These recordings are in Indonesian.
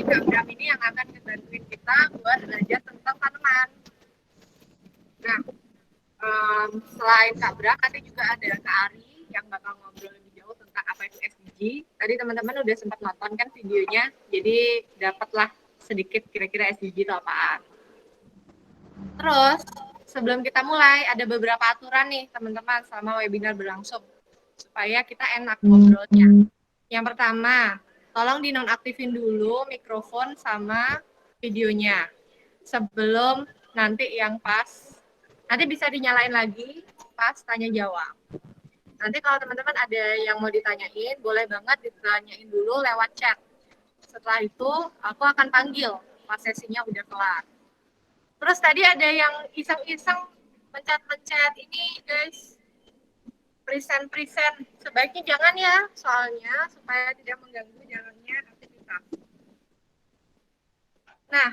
Kak Bram ini yang akan ngebantuin kita buat belajar tentang tanaman. Nah, selain Kak Bram, nanti juga ada Kak Ari yang bakal ngobrol lebih jauh tentang apa itu SDG. Tadi teman-teman udah sempat nonton kan videonya, jadi dapatlah sedikit kira-kira SDG itu apaan. Terus, sebelum kita mulai, ada beberapa aturan nih teman-teman selama webinar berlangsung, supaya kita enak ngobrolnya. Yang pertama, tolong dinonaktifin dulu mikrofon sama videonya sebelum nanti yang pas. Nanti bisa dinyalain lagi pas tanya jawab. Nanti kalau teman-teman ada yang mau ditanyain, boleh banget ditanyain dulu lewat chat. Setelah itu, aku akan panggil pas sesinya udah kelar. Terus tadi ada yang iseng-iseng pencet-pencet ini, guys. Present. Sebaiknya jangan ya, soalnya supaya tidak mengganggu jalannya aktivitas. Nah,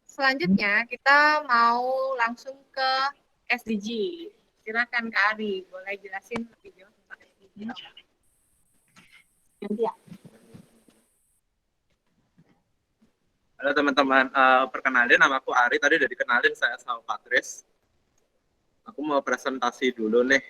selanjutnya kita mau langsung ke SDG. Silakan Kak Ari, boleh jelasin lebih jauh tentang SDG. Ganti ya. Halo teman-teman, perkenalin nama aku Ari, tadi udah dikenalin saya sama Patris. Aku mau presentasi dulu nih.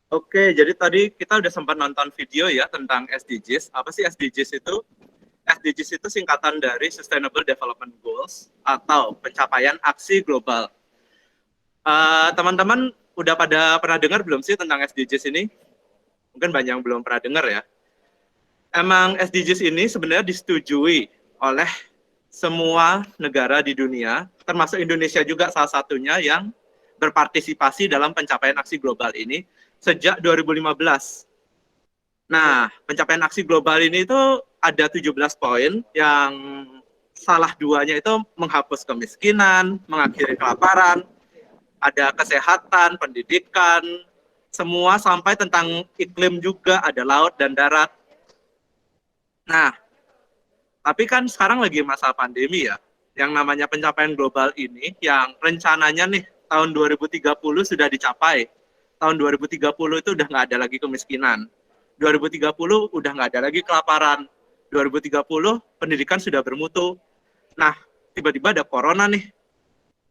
Oke, jadi tadi kita udah sempat nonton video ya tentang SDGs. Apa sih SDGs itu? SDGs itu singkatan dari Sustainable Development Goals atau pencapaian aksi global. Teman-teman udah pada pernah dengar belum sih tentang SDGs ini? Mungkin banyak yang belum pernah dengar ya. Emang SDGs ini sebenarnya disetujui oleh semua negara di dunia, termasuk Indonesia juga salah satunya yang berpartisipasi dalam pencapaian aksi global ini sejak 2015. Nah, pencapaian aksi global ini itu ada 17 poin yang salah duanya itu menghapus kemiskinan, mengakhiri kelaparan, ada kesehatan, pendidikan, semua sampai tentang iklim juga, ada laut dan darat. Nah, tapi kan sekarang lagi masa pandemi ya, yang namanya pencapaian global ini, yang rencananya nih tahun 2030 sudah dicapai. Tahun 2030 itu udah nggak ada lagi kemiskinan. 2030 udah nggak ada lagi kelaparan. 2030 pendidikan sudah bermutu. Nah, tiba-tiba ada corona nih.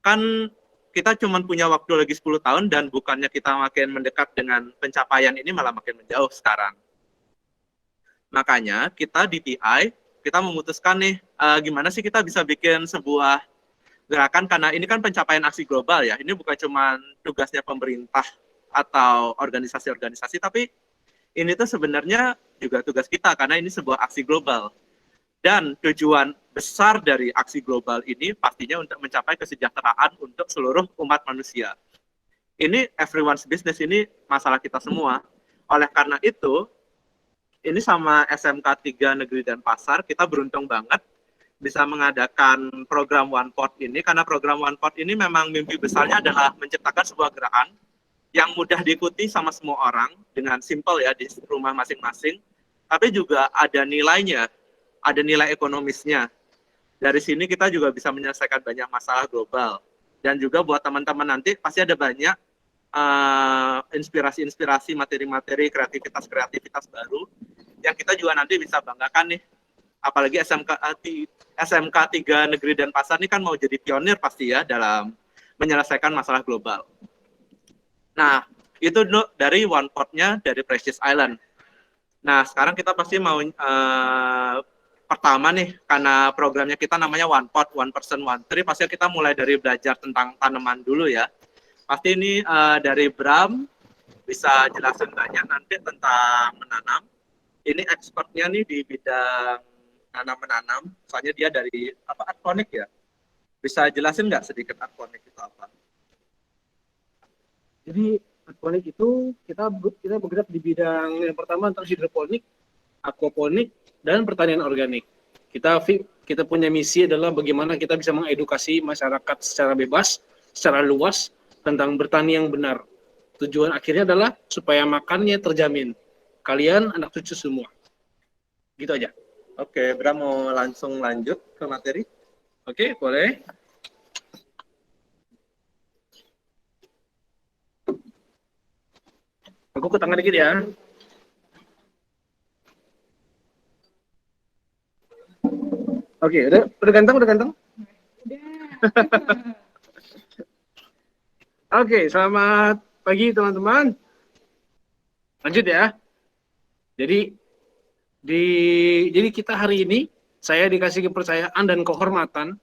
Kan kita cuma punya waktu lagi 10 tahun dan bukannya kita makin mendekat dengan pencapaian ini malah makin menjauh sekarang. Makanya kita di PI, kita memutuskan nih, gimana sih kita bisa bikin sebuah gerakan, karena ini kan pencapaian aksi global ya, ini bukan cuma tugasnya pemerintah atau organisasi-organisasi, tapi ini tuh sebenarnya juga tugas kita, karena ini sebuah aksi global. Dan tujuan besar dari aksi global ini pastinya untuk mencapai kesejahteraan untuk seluruh umat manusia. Ini everyone's business, ini masalah kita semua. Oleh karena itu, ini sama SMK 3 Negeri Denpasar, kita beruntung banget bisa mengadakan program One Pot ini, karena program One Pot ini memang mimpi besarnya adalah menciptakan sebuah gerakan yang mudah diikuti sama semua orang, dengan simple ya, di rumah masing-masing, tapi juga ada nilainya, ada nilai ekonomisnya. Dari sini kita juga bisa menyelesaikan banyak masalah global. Dan juga buat teman-teman nanti, pasti ada banyak inspirasi-inspirasi, materi-materi, kreativitas-kreativitas baru yang kita juga nanti bisa banggakan nih. Apalagi SMK 3 Negeri Denpasar ini kan mau jadi pionir pasti ya dalam menyelesaikan masalah global. Nah, itu dari One Pot-nya dari Precious Island. Nah, sekarang kita pasti mau pertama nih, karena programnya kita namanya One Pot, One Person, One Tree, pasti kita mulai dari belajar tentang tanaman dulu ya. Pasti ini dari Bram bisa jelasin banyak nanti tentang menanam. Ini expertnya nih di bidang nanam-menanam, soalnya dia dari apa, aquatic ya. Bisa jelasin nggak sedikit aquatic itu apa? Jadi aquaponik itu kita bergerak di bidang yang pertama tentang hidroponik, aquaponik, dan pertanian organik. Kita punya misi adalah bagaimana kita bisa mengedukasi masyarakat secara bebas, secara luas tentang bertani yang benar. Tujuan akhirnya adalah supaya makannya terjamin. Kalian anak cucu semua. Gitu aja. Oke, Bram mau langsung lanjut ke materi? Oke, boleh. Aku ke tangan dikit ya. Oke, udah ganteng, udah ganteng. Oke, selamat pagi teman-teman. Lanjut ya. Jadi jadi kita hari ini saya dikasih kepercayaan dan kehormatan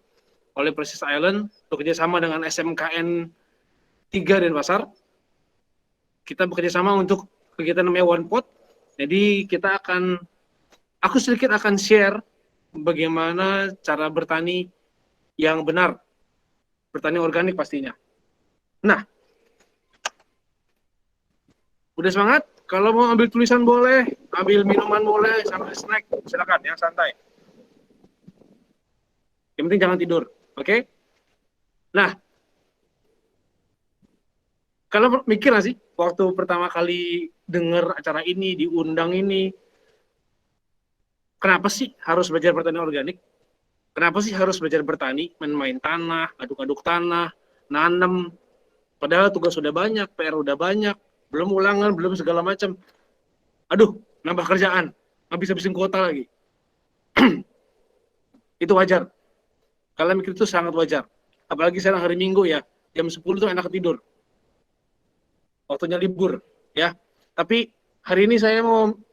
oleh Persis Island bekerja sama dengan SMKN 3 Denpasar. Kita bekerja sama untuk kegiatan namanya One Pot. Jadi aku sedikit akan share bagaimana cara bertani yang benar, bertani organik pastinya. Nah, udah semangat? Kalau mau ambil tulisan boleh, ambil minuman boleh, sambil snack silakan ya, santai. Yang penting jangan tidur, oke? Nah, kalau mikir nggak sih, waktu pertama kali dengar acara ini, diundang ini, kenapa sih harus belajar pertanian organik? Kenapa sih harus belajar bertani, main-main tanah, aduk-aduk tanah, nanem, padahal tugas sudah banyak, PR udah banyak, belum ulangan, belum segala macam. Aduh, nambah kerjaan, habis-habisin kuota lagi. Itu wajar. Kalian mikir itu sangat wajar. Apalagi sekarang hari Minggu ya, jam 10 tuh enak tidur. Waktunya libur, ya. Tapi hari ini saya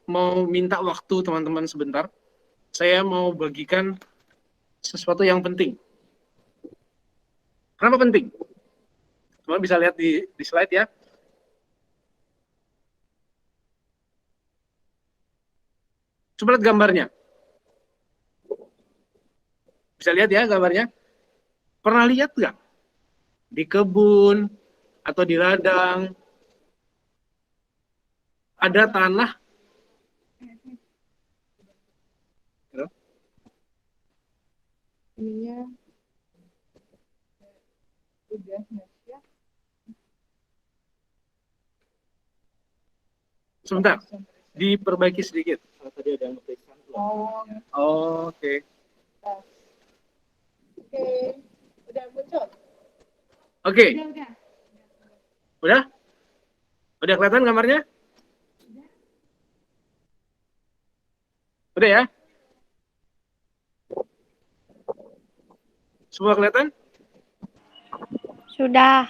mau minta waktu teman-teman sebentar. Saya mau bagikan sesuatu yang penting. Kenapa penting? Teman bisa lihat di slide ya. Coba lihat gambarnya. Bisa lihat ya gambarnya? Pernah lihat nggak? Di kebun atau di ladang ada tanah. Ininya udah ya. Sebentar, diperbaiki sedikit. Tadi ada yang ngeperiksa. Oh, Oke. oke. Udah muncul. Oke. Udah. Udah? Udah kelihatan gambarnya? Udah ya? Semua kelihatan? Sudah.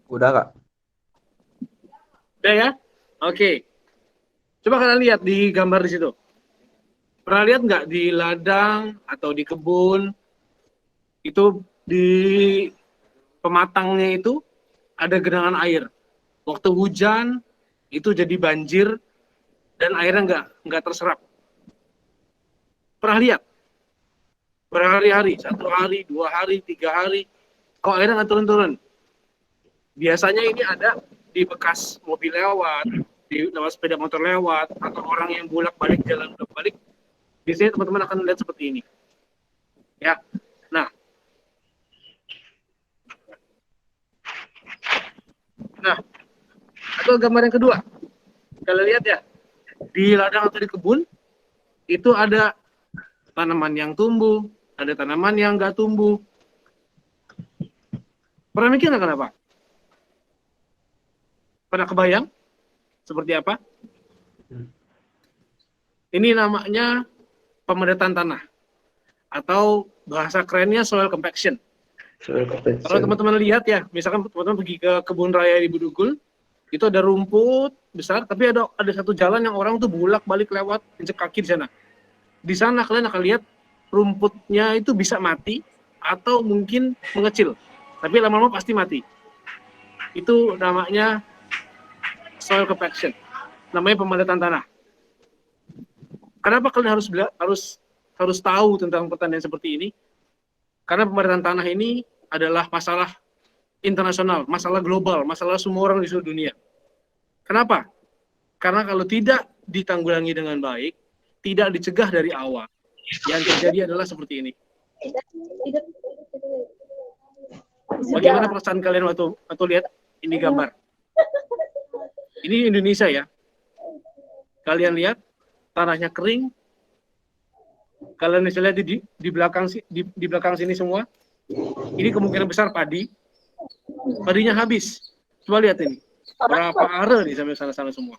Udah, Kak. Udah ya? Oke. Coba kalian lihat di gambar di situ. Pernah lihat nggak di ladang atau di kebun, itu di pematangnya itu ada genangan air. Waktu hujan, itu jadi banjir, dan airnya nggak terserap. Pernah lihat? Berhari-hari, 1 hari, 2 hari, 3 hari, kok airnya nggak turun-turun? Biasanya ini ada di bekas mobil lewat, di lewat sepeda motor lewat, atau orang yang bolak-balik jalan bolak-balik. Biasanya teman-teman akan lihat seperti ini. Ya. Nah, atau gambar yang kedua. Kalian lihat ya, di ladang atau di kebun, itu ada tanaman yang tumbuh, ada tanaman yang nggak tumbuh. Pernah mikir nggak kenapa? Pernah kebayang seperti apa? Ini namanya pemedetan tanah, atau bahasa kerennya soil compaction. Kalau teman-teman lihat ya, misalkan teman-teman pergi ke kebun raya di Budugul, itu ada rumput besar, tapi ada satu jalan yang orang tuh bolak-balik lewat, injek kaki di sana. Di sana kalian akan lihat rumputnya itu bisa mati atau mungkin mengecil, tapi lama-lama pasti mati. Itu namanya soil compaction, namanya pemedetan tanah. Kenapa kalian harus tahu tentang pertanian seperti ini? Karena pemedetan tanah ini adalah masalah internasional, masalah global, masalah semua orang di seluruh dunia. Kenapa? Karena kalau tidak ditanggulangi dengan baik, tidak dicegah dari awal, yang terjadi adalah seperti ini. Bagaimana perasaan kalian waktu lihat ini gambar? Ini Indonesia ya. Kalian lihat tanahnya kering. Kalian bisa lihat di belakang sini semua. Ini kemungkinan besar padi. Padinya habis. Coba lihat ini. Berapa are nih sampai sana-sana semua.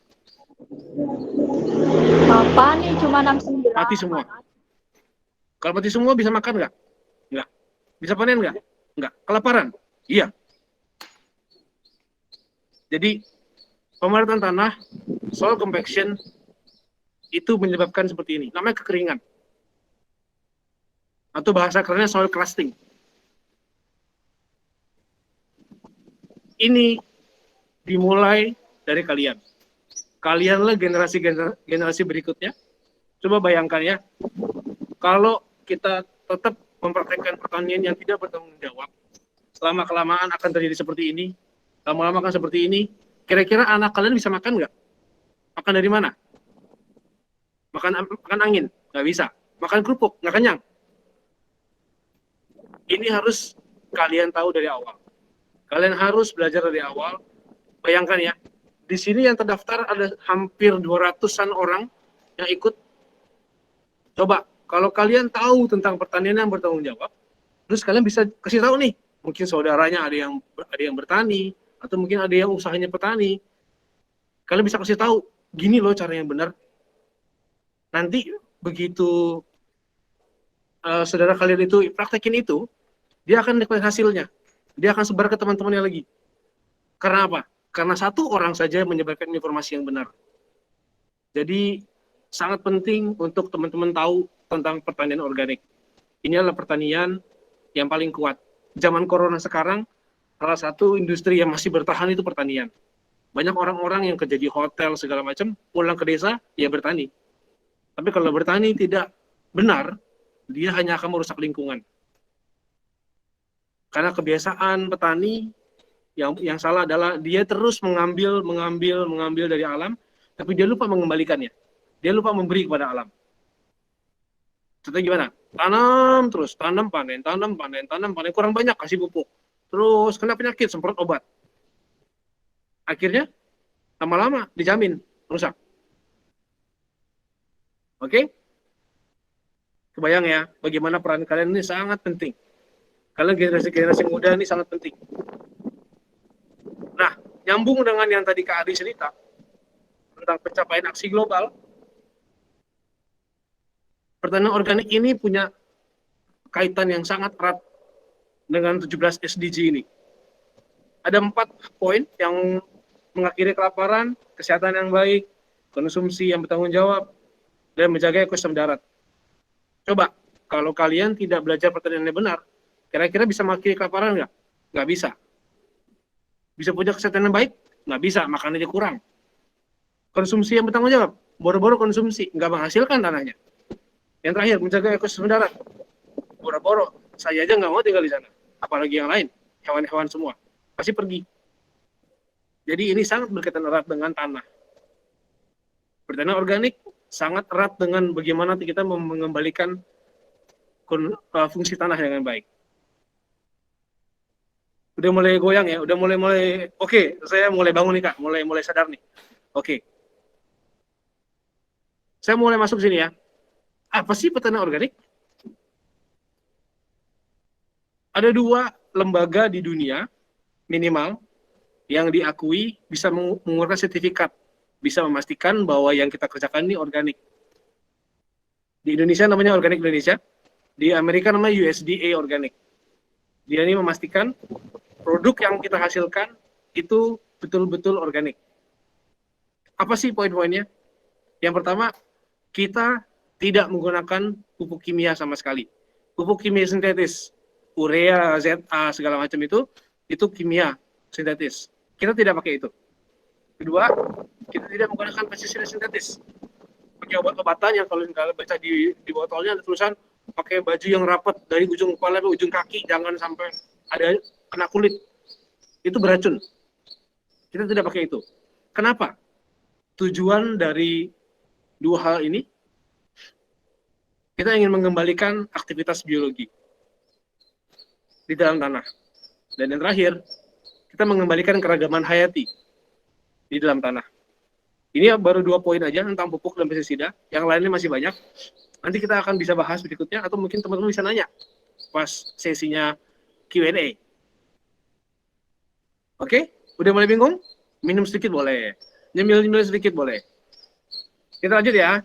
Apa nih cuma 69. Mati semua. Kalau mati semua bisa makan nggak? Nggak. Bisa panen nggak? Nggak. Kelaparan? Iya. Jadi pemerataan tanah, soil compaction itu menyebabkan seperti ini. Namanya kekeringan. Atau bahasa kerennya soil crusting. Ini dimulai dari kalian. Kalianlah generasi berikutnya. Coba bayangkan ya, kalau kita tetap mempraktekkan pertanian yang tidak bertanggung jawab, lama-kelamaan akan terjadi seperti ini, lama-lama akan seperti ini, kira-kira anak kalian bisa makan nggak? Makan dari mana? Makan angin? Nggak bisa. Makan kerupuk? Nggak kenyang. Ini harus kalian tahu dari awal. Kalian harus belajar dari awal. Bayangkan ya, di sini yang terdaftar ada hampir 200-an orang yang ikut. Coba, kalau kalian tahu tentang pertanian yang bertanggung jawab, terus kalian bisa kasih tahu nih, mungkin saudaranya ada yang bertani, atau mungkin ada yang usahanya petani. Kalian bisa kasih tahu, gini loh cara yang benar. Nanti begitu saudara kalian itu praktekin itu, dia akan dapat hasilnya. Dia akan sebar ke teman-temannya lagi. Karena apa? Karena satu orang saja menyebarkan informasi yang benar. Jadi sangat penting untuk teman-teman tahu tentang pertanian organik. Ini adalah pertanian yang paling kuat. Zaman corona sekarang, salah satu industri yang masih bertahan itu pertanian. Banyak orang-orang yang kerja di hotel segala macam, pulang ke desa, ya bertani. Tapi kalau bertani tidak benar, dia hanya akan merusak lingkungan. Karena kebiasaan petani yang salah adalah dia terus mengambil dari alam, tapi dia lupa mengembalikannya. Dia lupa memberi kepada alam. Contohnya gimana? Tanam terus, tanam panen, kurang banyak kasih pupuk. Terus kena penyakit, semprot obat. Akhirnya lama-lama dijamin rusak. Oke? Kebayang ya, bagaimana peran kalian ini sangat penting. Kalian generasi muda ini sangat penting. Nah, nyambung dengan yang tadi Kak Adi cerita tentang pencapaian aksi global, pertanian organik ini punya kaitan yang sangat erat dengan 17 SDG ini. Ada 4 poin yang mengakhiri kelaparan, kesehatan yang baik, konsumsi yang bertanggung jawab, dan menjaga ekosistem darat. Coba, kalau kalian tidak belajar pertanian yang benar, kira-kira bisa mengakhiri kelaparan nggak? Nggak bisa. Bisa punya kesehatan yang baik? Nggak bisa, makanannya kurang. Konsumsi yang bertanggung jawab? Boro-boro konsumsi, nggak menghasilkan tanahnya. Yang terakhir, menjaga ekosistem darat. Boro-boro, saya aja nggak mau tinggal di sana. Apalagi yang lain, hewan-hewan semua. Pasti pergi. Jadi ini sangat berkaitan erat dengan tanah. Pertanian organik sangat erat dengan bagaimana kita mengembalikan fungsi tanah dengan baik. Udah mulai goyang ya, udah mulai oke, saya mulai bangun nih Kak, mulai sadar nih. Oke. Saya mulai masuk sini ya. Apa sih pertanian organik? Ada 2 lembaga di dunia minimal yang diakui bisa mengeluarkan sertifikat, bisa memastikan bahwa yang kita kerjakan ini organik. Di Indonesia namanya Organik Indonesia, di Amerika namanya USDA Organic. Dia ini memastikan produk yang kita hasilkan itu betul-betul organik. Apa sih poin-poinnya? Yang pertama, kita tidak menggunakan pupuk kimia sama sekali. Pupuk kimia sintetis, urea, ZA, segala macam itu kimia sintetis. Kita tidak pakai itu. Kedua, kita tidak menggunakan pestisida sintetis. Pakai obat-obatan yang kalau kalian baca di botolnya ada tulisan pakai baju yang rapat dari ujung kepala ke ujung kaki, jangan sampai ada kena kulit. Itu beracun. Kita tidak pakai itu. Kenapa? Tujuan dari 2 hal ini, kita ingin mengembalikan aktivitas biologi di dalam tanah. Dan yang terakhir, kita mengembalikan keragaman hayati di dalam tanah. Ini baru 2 poin aja tentang pupuk dan pestisida. Yang lainnya masih banyak. Nanti kita akan bisa bahas berikutnya, atau mungkin teman-teman bisa nanya pas sesinya Q&A. Oke? Udah mulai bingung? Minum sedikit boleh. Nyemil-nyemil sedikit boleh. Kita lanjut ya.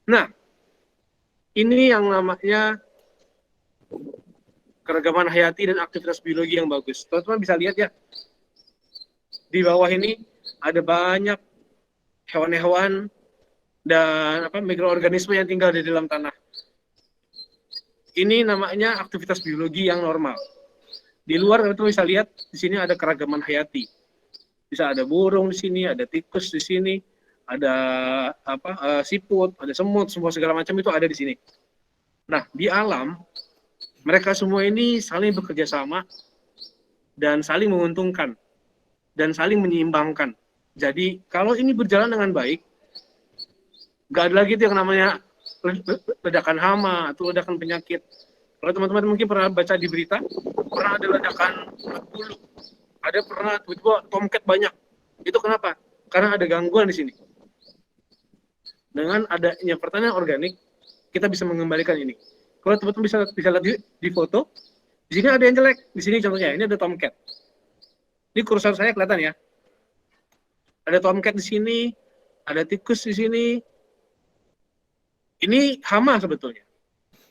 Nah, ini yang namanya keragaman hayati dan aktivitas biologi yang bagus. Teman-teman bisa lihat ya, di bawah ini ada banyak hewan-hewan dan mikroorganisme yang tinggal di dalam tanah. Ini namanya aktivitas biologi yang normal. Di luar teman-teman bisa lihat di sini ada keragaman hayati. Bisa ada burung di sini, ada tikus di sini, ada siput, ada semut, semua segala macam itu ada di sini. Nah, di alam mereka semua ini saling bekerja sama dan saling menguntungkan dan saling menyeimbangkan. Jadi kalau ini berjalan dengan baik, nggak ada lagi itu yang namanya ledakan hama atau ledakan penyakit. Kalau teman-teman mungkin pernah baca di berita, pernah ada ledakan bulu, ada pernah tiba-tiba tomcat banyak. Itu kenapa? Karena ada gangguan di sini. Dengan adanya pertanian organik, kita bisa mengembalikan ini. Kalau teman-teman bisa lihat di foto, di sini ada yang jelek. Di sini contohnya, ini ada tomcat. Ini kursor saya kelihatan ya. Ada tomcat di sini, ada tikus di sini. Ini hama sebetulnya.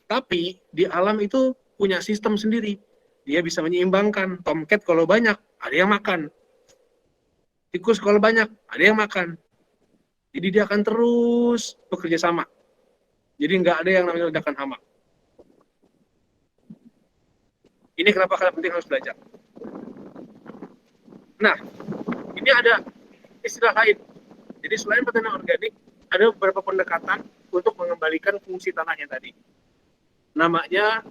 Tapi di alam itu punya sistem sendiri. Dia bisa menyeimbangkan. Tomcat kalau banyak, ada yang makan. Tikus kalau banyak, ada yang makan. Jadi dia akan terus bekerja sama. Jadi nggak ada yang namanya ledakan hama. Ini kenapa kalian penting harus belajar. Nah, ini ada istilah lain. Jadi selain pertanian organik, ada beberapa pendekatan untuk mengembalikan fungsi tanahnya tadi. Namanya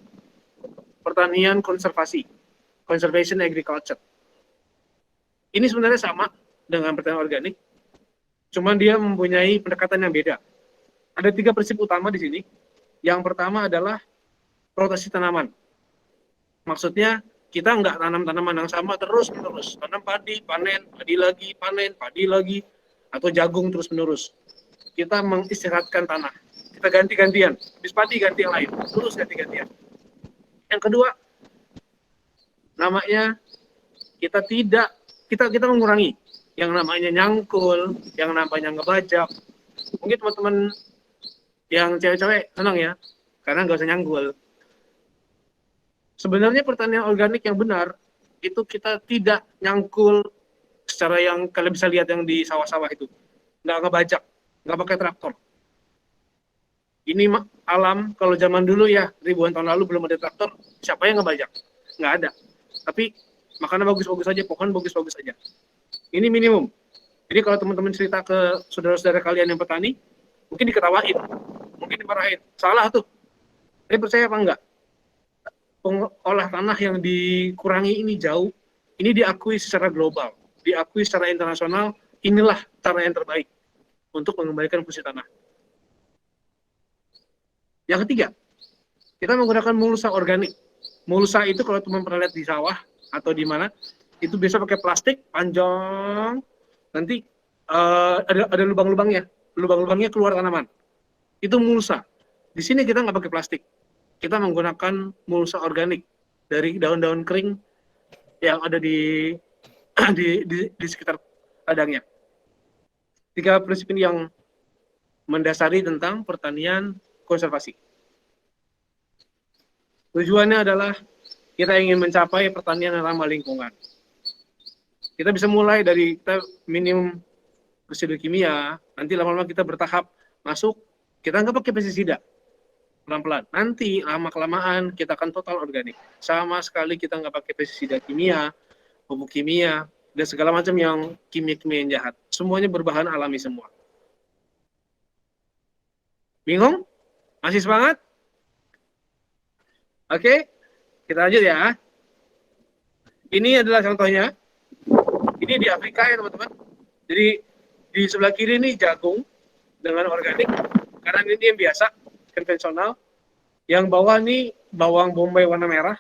pertanian konservasi, conservation agriculture. Ini sebenarnya sama dengan pertanian organik, cuman dia mempunyai pendekatan yang beda. Ada 3 prinsip utama di sini. Yang pertama adalah rotasi tanaman. Maksudnya kita nggak tanam tanaman yang sama terus-menerus. Tanam padi, panen, padi lagi, panen, padi lagi, atau jagung terus-menerus. Kita mengistirahatkan tanah. Kita ganti-gantian. Habis padi ganti yang lain. Terus ganti-gantian. Yang kedua, namanya kita mengurangi yang namanya nyangkul, yang namanya ngebajak. Mungkin teman-teman yang cewek-cewek senang ya, karena nggak usah nyangkul. Sebenarnya pertanian organik yang benar, itu kita tidak nyangkul secara yang kalian bisa lihat yang di sawah-sawah itu. Nggak ngebajak, nggak pakai traktor. Ini alam, kalau zaman dulu ya, ribuan tahun lalu belum ada traktor, siapa yang ngebajak? Nggak ada. Tapi makanan bagus-bagus aja, pohon bagus-bagus aja. Ini minimum. Jadi kalau teman-teman cerita ke saudara-saudara kalian yang petani, mungkin diketawain, mungkin dimarahin. Salah tuh. Tapi percaya apa enggak? Olah tanah yang dikurangi ini jauh, ini diakui secara global, diakui secara internasional, inilah cara yang terbaik untuk mengembalikan fungsi tanah. Yang ketiga, kita menggunakan mulsa organik. Mulsa itu kalau teman pernah lihat di sawah atau di mana, itu biasa pakai plastik panjang, nanti ada lubang-lubangnya, lubang-lubangnya keluar tanaman. Itu mulsa. Di sini kita nggak pakai plastik. Kita menggunakan mulsa organik dari daun-daun kering yang ada di sekitar ladangnya. 3 prinsip ini yang mendasari tentang pertanian konservasi. Tujuannya adalah kita ingin mencapai pertanian yang ramah lingkungan. Kita bisa mulai dari kita minimum residu kimia, nanti lama-lama kita bertahap masuk, kita nggak pakai pestisida. Pelan-pelan. Nanti lama-kelamaan kita akan total organik. Sama sekali kita nggak pakai pestisida kimia, pupuk kimia, dan segala macam yang kimia-kimia yang jahat. Semuanya berbahan alami semua. Bingung? Masih semangat? Oke, kita lanjut ya. Ini adalah contohnya. Ini di Afrika ya teman-teman. Jadi di sebelah kiri ini jagung dengan organik. Karena ini yang biasa, konvensional. Yang bawah ini bawang bombay warna merah.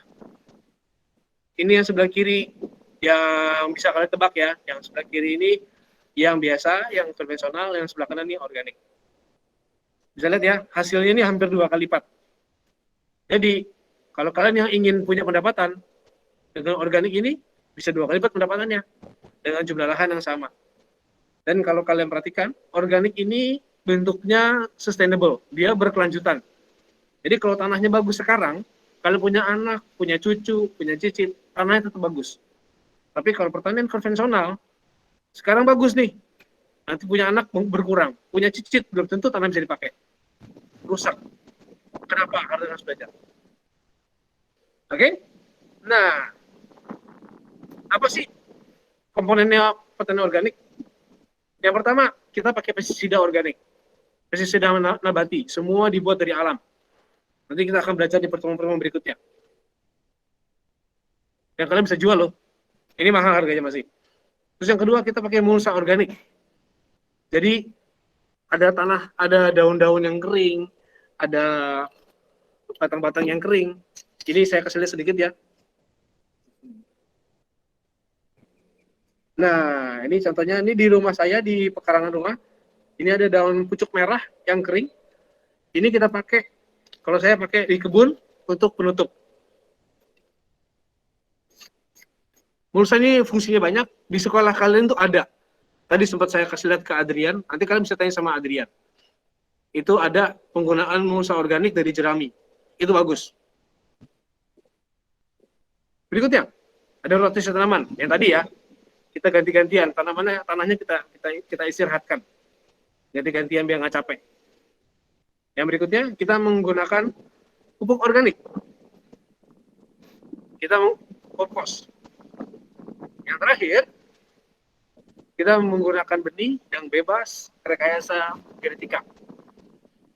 Ini yang sebelah kiri yang bisa kalian tebak ya. Yang sebelah kiri ini yang biasa, yang konvensional, yang sebelah kanan ini organik. Bisa lihat ya, hasilnya ini hampir 2 kali lipat. Jadi, kalau kalian yang ingin punya pendapatan dengan organik ini, bisa 2 kali lipat pendapatannya dengan jumlah lahan yang sama. Dan kalau kalian perhatikan, organik ini bentuknya sustainable, dia berkelanjutan. Jadi kalau tanahnya bagus sekarang, kalian punya anak, punya cucu, punya cicit, tanahnya tetap bagus. Tapi kalau pertanian konvensional, sekarang bagus nih, nanti punya anak berkurang, punya cicit belum tentu tanah bisa dipakai, rusak. Kenapa? Karena harus belajar. Oke? Nah, apa sih komponennya pertanian organik? Yang pertama, kita pakai pestisida organik, pestisida nabati, semua dibuat dari alam. Nanti kita akan belajar di pertemuan-pertemuan berikutnya. Yang kalian bisa jual loh. Ini mahal harganya masih. Terus yang kedua, kita pakai mulsa organik. Jadi ada tanah, ada daun-daun yang kering, ada batang-batang yang kering. Ini saya kasih lihat sedikit ya. Nah, ini contohnya, ini di rumah saya, di pekarangan rumah. Ini ada daun pucuk merah yang kering. Ini kita pakai, kalau saya pakai di kebun untuk penutup. Mulsa ini fungsinya banyak, di sekolah kalian tuh ada. Tadi sempat saya kasih lihat ke Adrian, nanti kalian bisa tanya sama Adrian. Itu ada penggunaan mulsa organik dari jerami. Itu bagus. Berikutnya, ada rotasi tanaman. Yang tadi ya, kita ganti-gantian. Tanahnya kita istirahatkan. Ganti-gantian biar nggak capek. Yang berikutnya, kita menggunakan pupuk organik. Kita kompos. Yang terakhir, kita menggunakan benih yang bebas rekayasa genetika.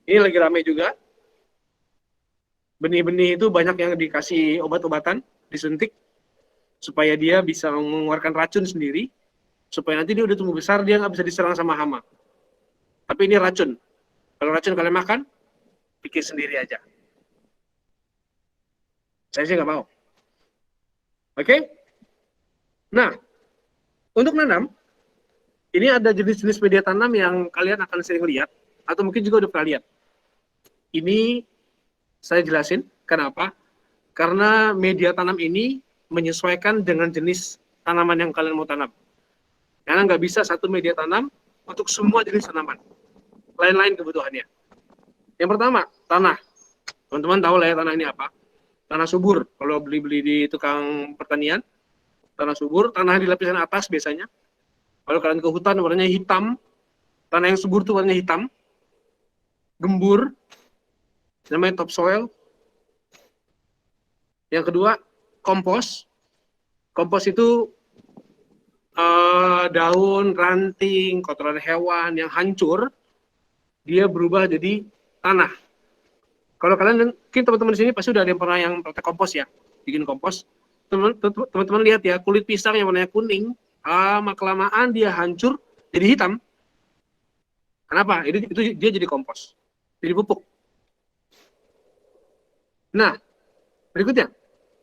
Ini lagi ramai juga. Benih-benih itu banyak yang dikasih obat-obatan, disuntik, supaya dia bisa mengeluarkan racun sendiri, supaya nanti dia udah tumbuh besar, dia nggak bisa diserang sama hama. Tapi ini racun. Kalau racun kalian makan, pikir sendiri aja. Saya sih nggak mau. Oke? Nah, untuk nanam, ini ada jenis-jenis media tanam yang kalian akan sering lihat, atau mungkin juga udah pernah lihat. Ini saya jelasin kenapa. Karena media tanam ini menyesuaikan dengan jenis tanaman yang kalian mau tanam. Karena nggak bisa satu media tanam untuk semua jenis tanaman. Lain-lain kebutuhannya. Yang pertama, tanah. Teman-teman tahu lah ya tanah ini apa. Tanah subur. Kalau beli-beli di tukang pertanian, tanah subur, tanah di lapisan atas biasanya. Kalau kalian ke hutan warnanya hitam, tanah yang subur itu warnanya hitam, gembur, namanya topsoil. Yang kedua, kompos. Kompos itu daun, ranting, kotoran hewan yang hancur, dia berubah jadi tanah. Kalau kalian, mungkin teman-teman di sini pasti udah ada yang pernah yang praktek kompos ya, bikin kompos. Teman-teman lihat ya, kulit pisang yang warnanya kuning, lama-kelamaan dia hancur jadi hitam. Kenapa? Itu dia jadi kompos, jadi pupuk. Nah, berikutnya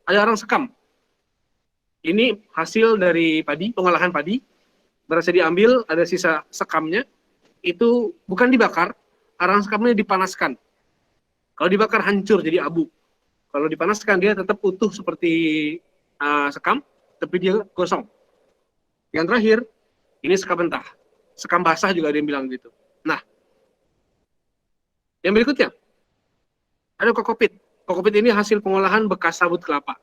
ada arang sekam. Ini hasil dari padi, pengolahan padi. Berhasil diambil, ada sisa sekamnya. Itu bukan dibakar, arang sekamnya dipanaskan. Kalau dibakar hancur jadi abu. Kalau dipanaskan dia tetap utuh seperti sekam, tapi dia gosong. Yang terakhir, ini sekam mentah. Sekam basah juga ada yang bilang gitu. Nah, yang berikutnya, ada kokopit. Kokopit ini hasil pengolahan bekas sabut kelapa.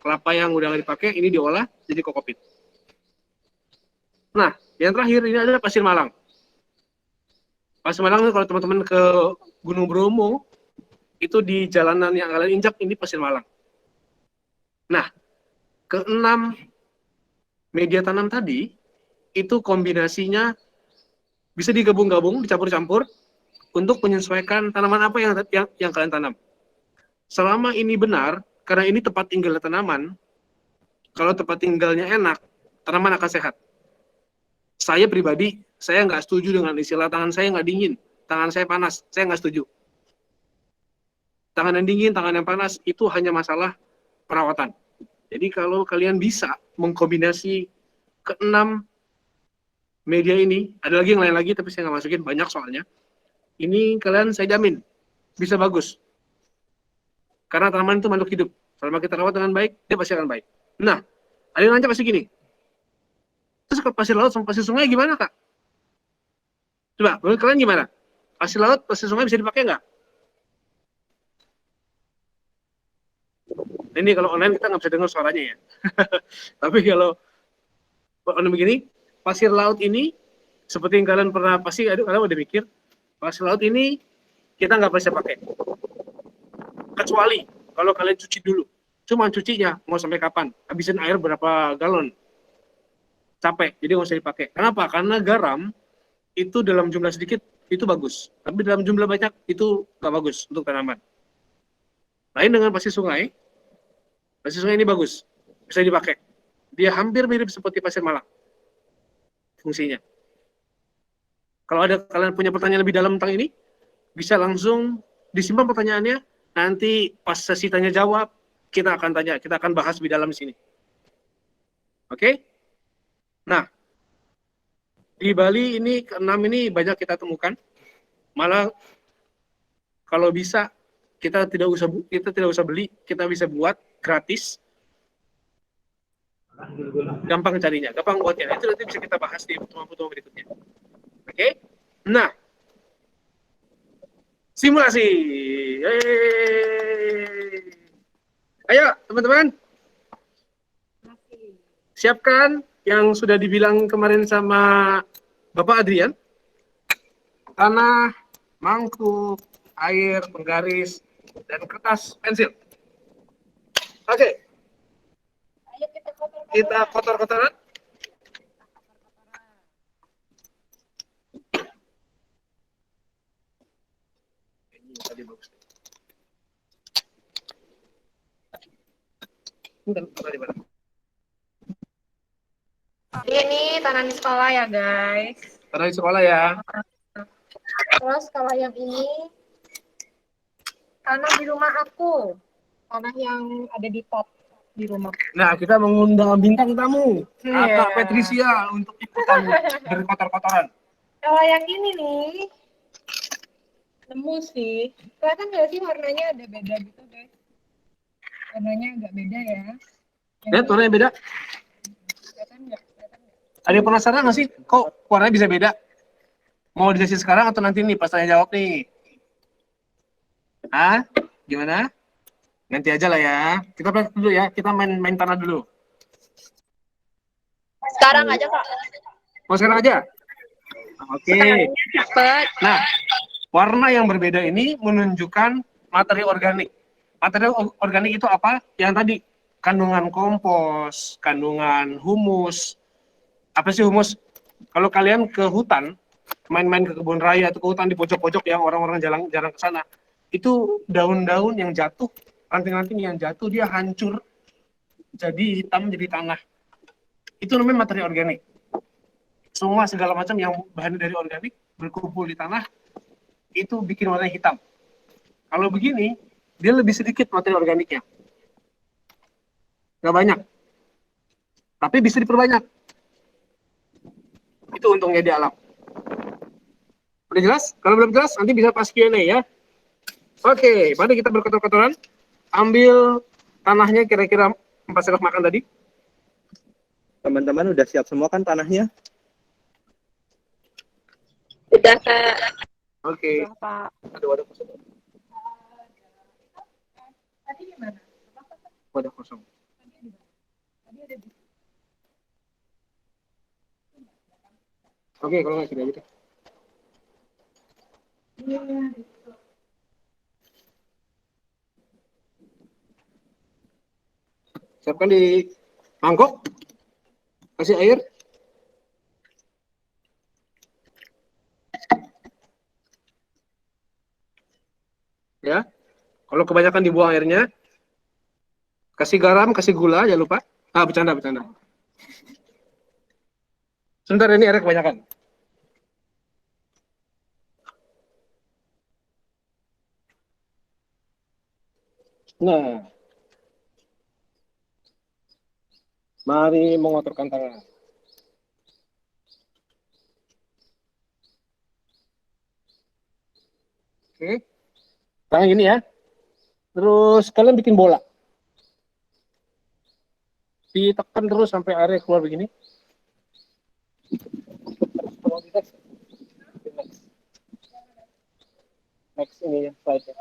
Kelapa yang udah nggak dipakai, ini diolah jadi kokopit. Nah, yang terakhir ini adalah pasir malang. Pasir malang itu kalau teman-teman ke Gunung Bromo, itu di jalanan yang kalian injak, ini pasir malang. Nah, keenam media tanam tadi, itu kombinasinya bisa digabung-gabung, dicampur-campur, untuk menyesuaikan tanaman apa yang kalian tanam. Selama ini benar, karena ini tempat tinggal tanaman, kalau tempat tinggalnya enak, tanaman akan sehat. Saya pribadi, saya nggak setuju dengan istilah tangan saya nggak dingin, tangan saya panas, saya nggak setuju. Tangan yang dingin, tangan yang panas, itu hanya masalah perawatan. Jadi kalau kalian bisa mengkombinasi keenam media ini, ada lagi yang lain lagi, tapi saya nggak masukin, banyak soalnya. Ini kalian saya jamin, bisa bagus. Karena tanaman itu makhluk hidup. Selama kita rawat dengan baik, dia pasti akan baik. Nah, Ada yang nanya pasti gini. Terus ke pasir laut sama pasir sungai gimana, Kak? Coba, menurut kalian gimana? Pasir laut, pasir sungai bisa dipakai nggak? Ini kalau online kita nggak bisa dengar suaranya ya. Tapi kalau online begini, pasir laut ini seperti yang kalian pernah pasti kalian udah mikir, pasir laut ini kita nggak bisa pakai. Kecuali kalau kalian cuci dulu. Cuma cucinya mau sampai kapan? Habisin air berapa galon? Capek, jadi nggak usah dipakai. Kenapa? Karena garam itu dalam jumlah sedikit itu bagus, tapi dalam jumlah banyak itu nggak bagus untuk tanaman. Lain dengan pasir sungai ini bagus, bisa dipakai. Dia hampir mirip seperti pasir Malang fungsinya. Kalau ada kalian punya pertanyaan lebih dalam tentang ini, bisa langsung disimpan pertanyaannya. Nanti pas sesi tanya jawab, kita akan bahas lebih dalam di sini. Oke? Nah, di Bali ini keenam ini banyak kita temukan. Malah kalau bisa kita tidak usah beli, kita bisa buat gratis. Gampang carinya, gampang buatnya. Itu nanti bisa kita bahas di pertemuan-pertemuan berikutnya. Oke? Nah, simulasi. Yeay. Ayo, teman-teman. Siapkan yang sudah dibilang kemarin sama Bapak Adrian. Tanah, mangkuk, air, penggaris, dan kertas pensil. Oke. Kita kotor-kotoran. Tadi bagus. Ini tanah di sekolah ya guys. Tanah di sekolah ya. Terus kalau yang ini tanah di rumah aku, tanah yang ada di pot di rumah. Nah, kita mengundang bintang tamu, Iya. Kak Patricia, untuk ikutan berkotor-kotoran. Kalau yang ini nih, nemu sih. Kelihatan nggak sih warnanya ada beda gitu guys? Warnanya agak beda ya. Lihat warnanya beda. Kelihatan nggak? Kelihatan nggak? Ada yang penasaran nggak sih, kok warnanya bisa beda? Mau dijelasin sekarang atau nanti nih pas tanya jawab nih? Hah? Gimana? Nanti aja lah ya. Kita praktek dulu ya. Kita main tanah dulu. Sekarang aja Kak. Mau sekarang aja? Oke. Cepet. Nah, warna yang berbeda ini menunjukkan materi organik. Materi organik itu apa? Yang tadi, kandungan kompos, kandungan humus. Apa sih humus? Kalau kalian ke hutan, main-main ke kebun raya atau ke hutan di pojok-pojok yang orang-orang jarang ke sana, itu daun-daun yang jatuh, ranting-ranting yang jatuh, dia hancur, jadi hitam, jadi tanah. Itu namanya materi organik. Semua segala macam yang bahan dari organik berkumpul di tanah, itu bikin warna hitam. Kalau begini, dia lebih sedikit materi organiknya. Nggak banyak. Tapi bisa diperbanyak. Itu untungnya di alam. Udah jelas? Kalau belum jelas, nanti bisa pas Q&A ya. Oke, mari kita berkotor-kotoran. Ambil tanahnya kira-kira 4 sendok makan tadi. Teman-teman udah siap semua kan tanahnya? Udah Kak. Oke. Udah Pak. Ada wadah kosong. Tadi gimana? Wadah kosong. Oke, kalau nggak sudah gitu. Siapkan di mangkok. Kasih air. Ya. Kalau kebanyakan dibuang airnya. Kasih garam, kasih gula, jangan lupa. Bercanda. Sebentar, ini airnya kebanyakan. Nah, mari mengotorkan tangan. Oke, tangan gini ya. Terus kalian bikin bola. Ditekan terus sampai area keluar begini. Next ini ya slide-nya.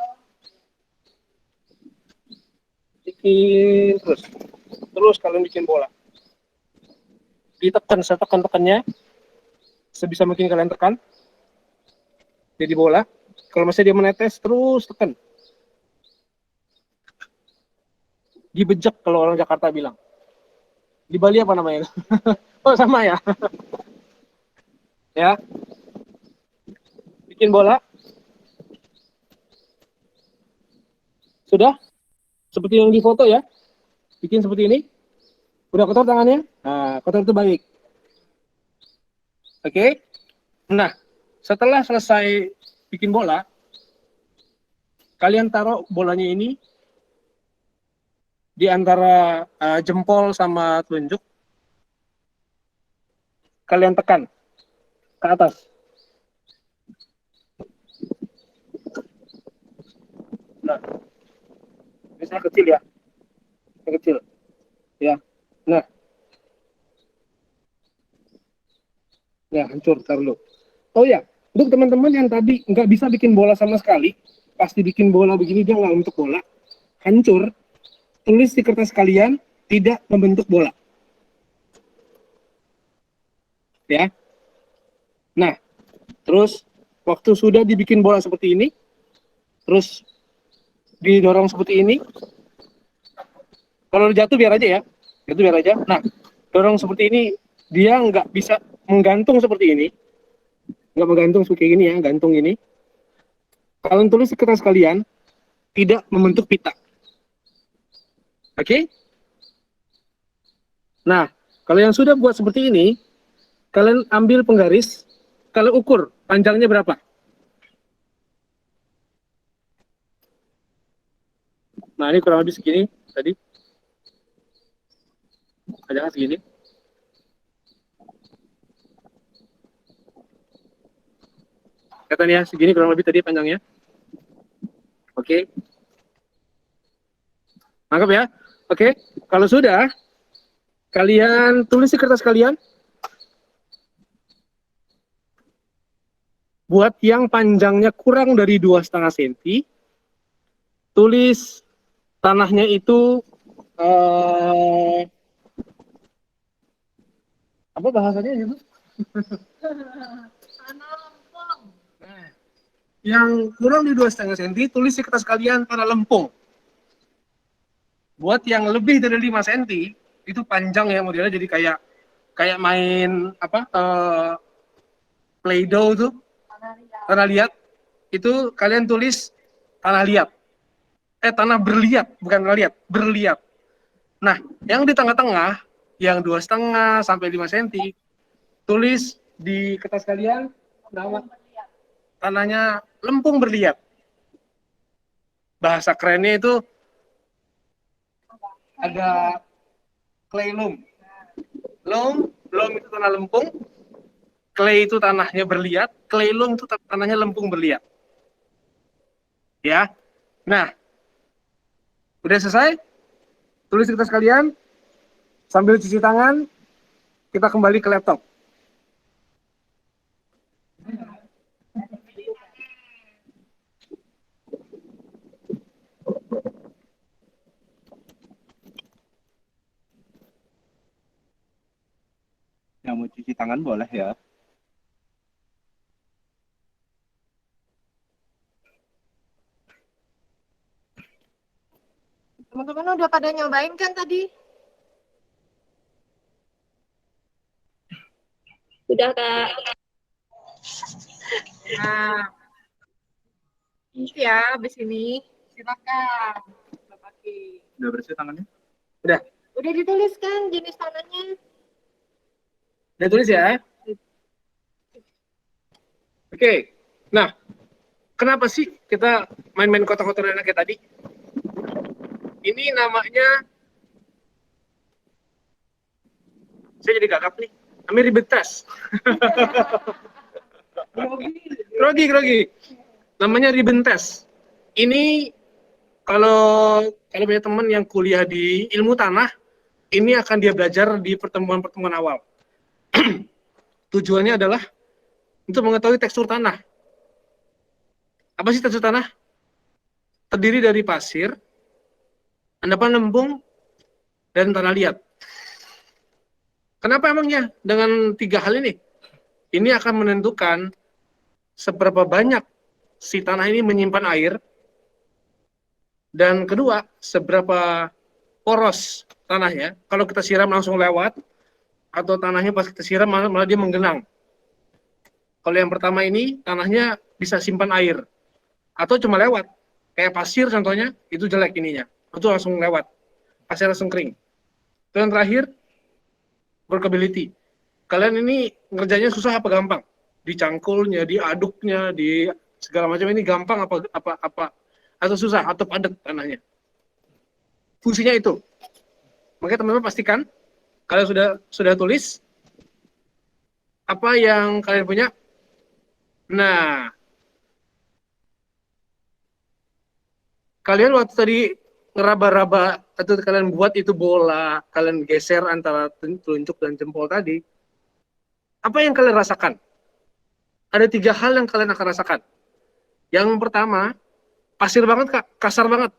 Bikin terus kalian bikin bola. Ditekan, saya tekan-tekannya sebisa mungkin kalian tekan. Jadi bola. Kalau masih dia menetes, terus tekan. Dibejek kalau orang Jakarta bilang. Di Bali apa namanya? Oh sama ya. Ya. Bikin bola. Sudah? Seperti yang di foto ya. Bikin seperti ini. Udah kotor tangannya? Nah, kotor itu baik. Oke. Nah, setelah selesai bikin bola, kalian taruh bolanya ini di antara jempol sama telunjuk. Kalian tekan ke atas. Nah, biasanya kecil ya. Yang kecil. Ya. Nah. Ya, hancur, taruh dulu. Oh ya, untuk teman-teman yang tadi nggak bisa bikin bola sama sekali, pasti bikin bola begini dia nggak membentuk bola, hancur, tulis di kertas kalian tidak membentuk bola. Ya. Nah, terus waktu sudah dibikin bola seperti ini, terus didorong seperti ini. Kalau jatuh biar aja ya, jatuh biar aja. Nah, dorong seperti ini, dia nggak bisa menggantung seperti ini, nggak menggantung seperti ini ya, gantung ini. Kalian tulis di kertas kalian tidak membentuk pita. Oke? Nah, kalau yang sudah buat seperti ini, kalian ambil penggaris, kalian ukur panjangnya berapa. Nah, ini kurang lebih segini tadi. Panjangnya segini. Katanya segini kurang lebih tadi panjangnya. Oke. Anggap ya. Oke. Kalau sudah, kalian tulis di kertas kalian. Buat yang panjangnya kurang dari 2,5 cm, tulis tanahnya itu apa bahasanya itu? Yang kurang di 2,5 cm, tulis di kertas kalian tanah lempung. Buat yang lebih dari 5 cm, itu panjang ya modelnya, jadi kayak main apa Play-Doh tuh, tanah liat. Itu kalian tulis tanah liat. Tanah berliat, bukan tanah liat, berliat. Nah, yang di tengah-tengah, yang 2,5 sampai 5 cm, tulis di kertas kalian nama tanahnya lempung berliat. Bahasa kerennya itu ada clay loam. Loam itu tanah lempung, clay itu tanahnya berliat, clay loam itu tanahnya lempung berliat. Ya. Nah, udah selesai? Tulis di kertas kalian, sambil cuci tangan, kita kembali ke laptop. Yang mau cuci tangan boleh ya. Teman-teman udah pada nyobain kan tadi? Sudah, Kak. Nah, ya, habis ini silakan pakai. Udah bersih tangannya? Udah ditulis kan jenis tanahnya? Udah tulis ya. Oke. Nah, kenapa sih kita main-main kotak-kotak kayak tadi? Ini namanya, saya jadi gagap nih, namanya ribet tes. Grogi. Namanya ribbon test. Ini kalau punya teman yang kuliah di ilmu tanah, ini akan dia belajar di pertemuan-pertemuan awal. Tujuannya adalah untuk mengetahui tekstur tanah. Apa sih tekstur tanah? Terdiri dari pasir, endapan lempung, dan tanah liat. Kenapa emangnya dengan 3 hal ini? Ini akan menentukan seberapa banyak si tanah ini menyimpan air, dan kedua, seberapa poros tanahnya. Kalau kita siram langsung lewat, atau tanahnya pas kita siram malah dia menggenang. Kalau yang pertama ini, tanahnya bisa simpan air, atau cuma lewat. Kayak pasir contohnya, itu jelek ininya. Itu langsung lewat. Pasir langsung kering. Itu yang terakhir, workability. Kalian ini ngerjainnya susah apa gampang? Dicangkulnya, diaduknya, di segala macam ini gampang apa atau susah atau padat tanahnya. Fungsinya itu. Makanya teman-teman pastikan kalian sudah tulis apa yang kalian punya. Nah, kalian waktu tadi ngeraba-raba atau kalian buat itu bola, kalian geser antara telunjuk dan jempol tadi, apa yang kalian rasakan? Ada 3 hal yang kalian akan rasakan. Yang pertama, pasir banget Kak, kasar banget.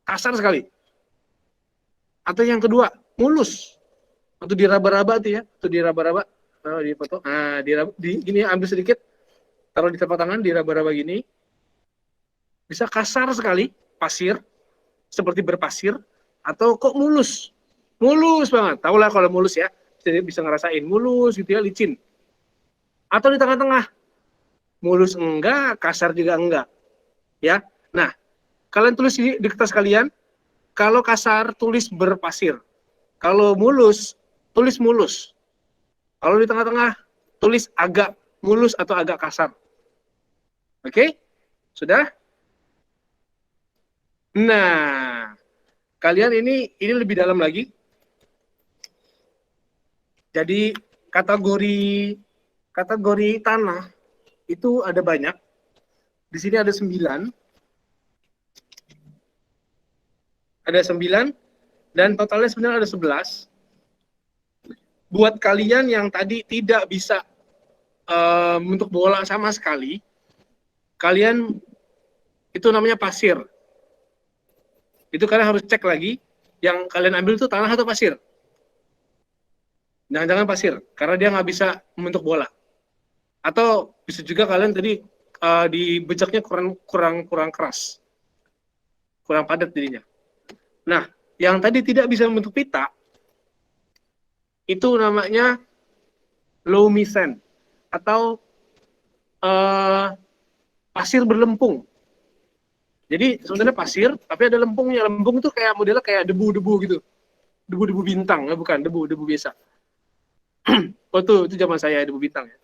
Kasar sekali. Atau yang kedua, mulus. Atau diraba-raba tuh ya, atau diraba-raba, di foto. Nah, gini ambil sedikit, taruh di telapak tangan, diraba-raba gini. Bisa kasar sekali, pasir, seperti berpasir, atau kok mulus. Mulus banget. Tahu lah kalau mulus ya, jadi bisa ngerasain mulus gitu ya, licin. Atau di tengah-tengah, mulus enggak, kasar juga enggak. Ya, nah, kalian tulis di kertas kalian, kalau kasar tulis berpasir, kalau mulus tulis mulus, kalau di tengah-tengah tulis agak mulus atau agak kasar. Oke, sudah? Nah, kalian ini lebih dalam lagi. Jadi kategori tanah itu ada banyak. Di sini ada 9. Ada 9 dan totalnya sebenarnya ada 11. Buat kalian yang tadi tidak bisa untuk bola sama sekali, kalian itu namanya pasir. Itu kalian harus cek lagi, yang kalian ambil itu tanah atau pasir. Jangan-jangan pasir, karena dia nggak bisa membentuk bola. Atau bisa juga kalian tadi dibejaknya kurang keras, kurang padat jadinya. Nah, yang tadi tidak bisa membentuk pita, itu namanya loamy sand, atau pasir berlempung. Jadi sebenarnya pasir, tapi ada lempungnya. Lempung itu kayak modelnya kayak debu-debu gitu. Debu-debu bintang, bukan debu biasa. Oh itu zaman saya debu bintang ya.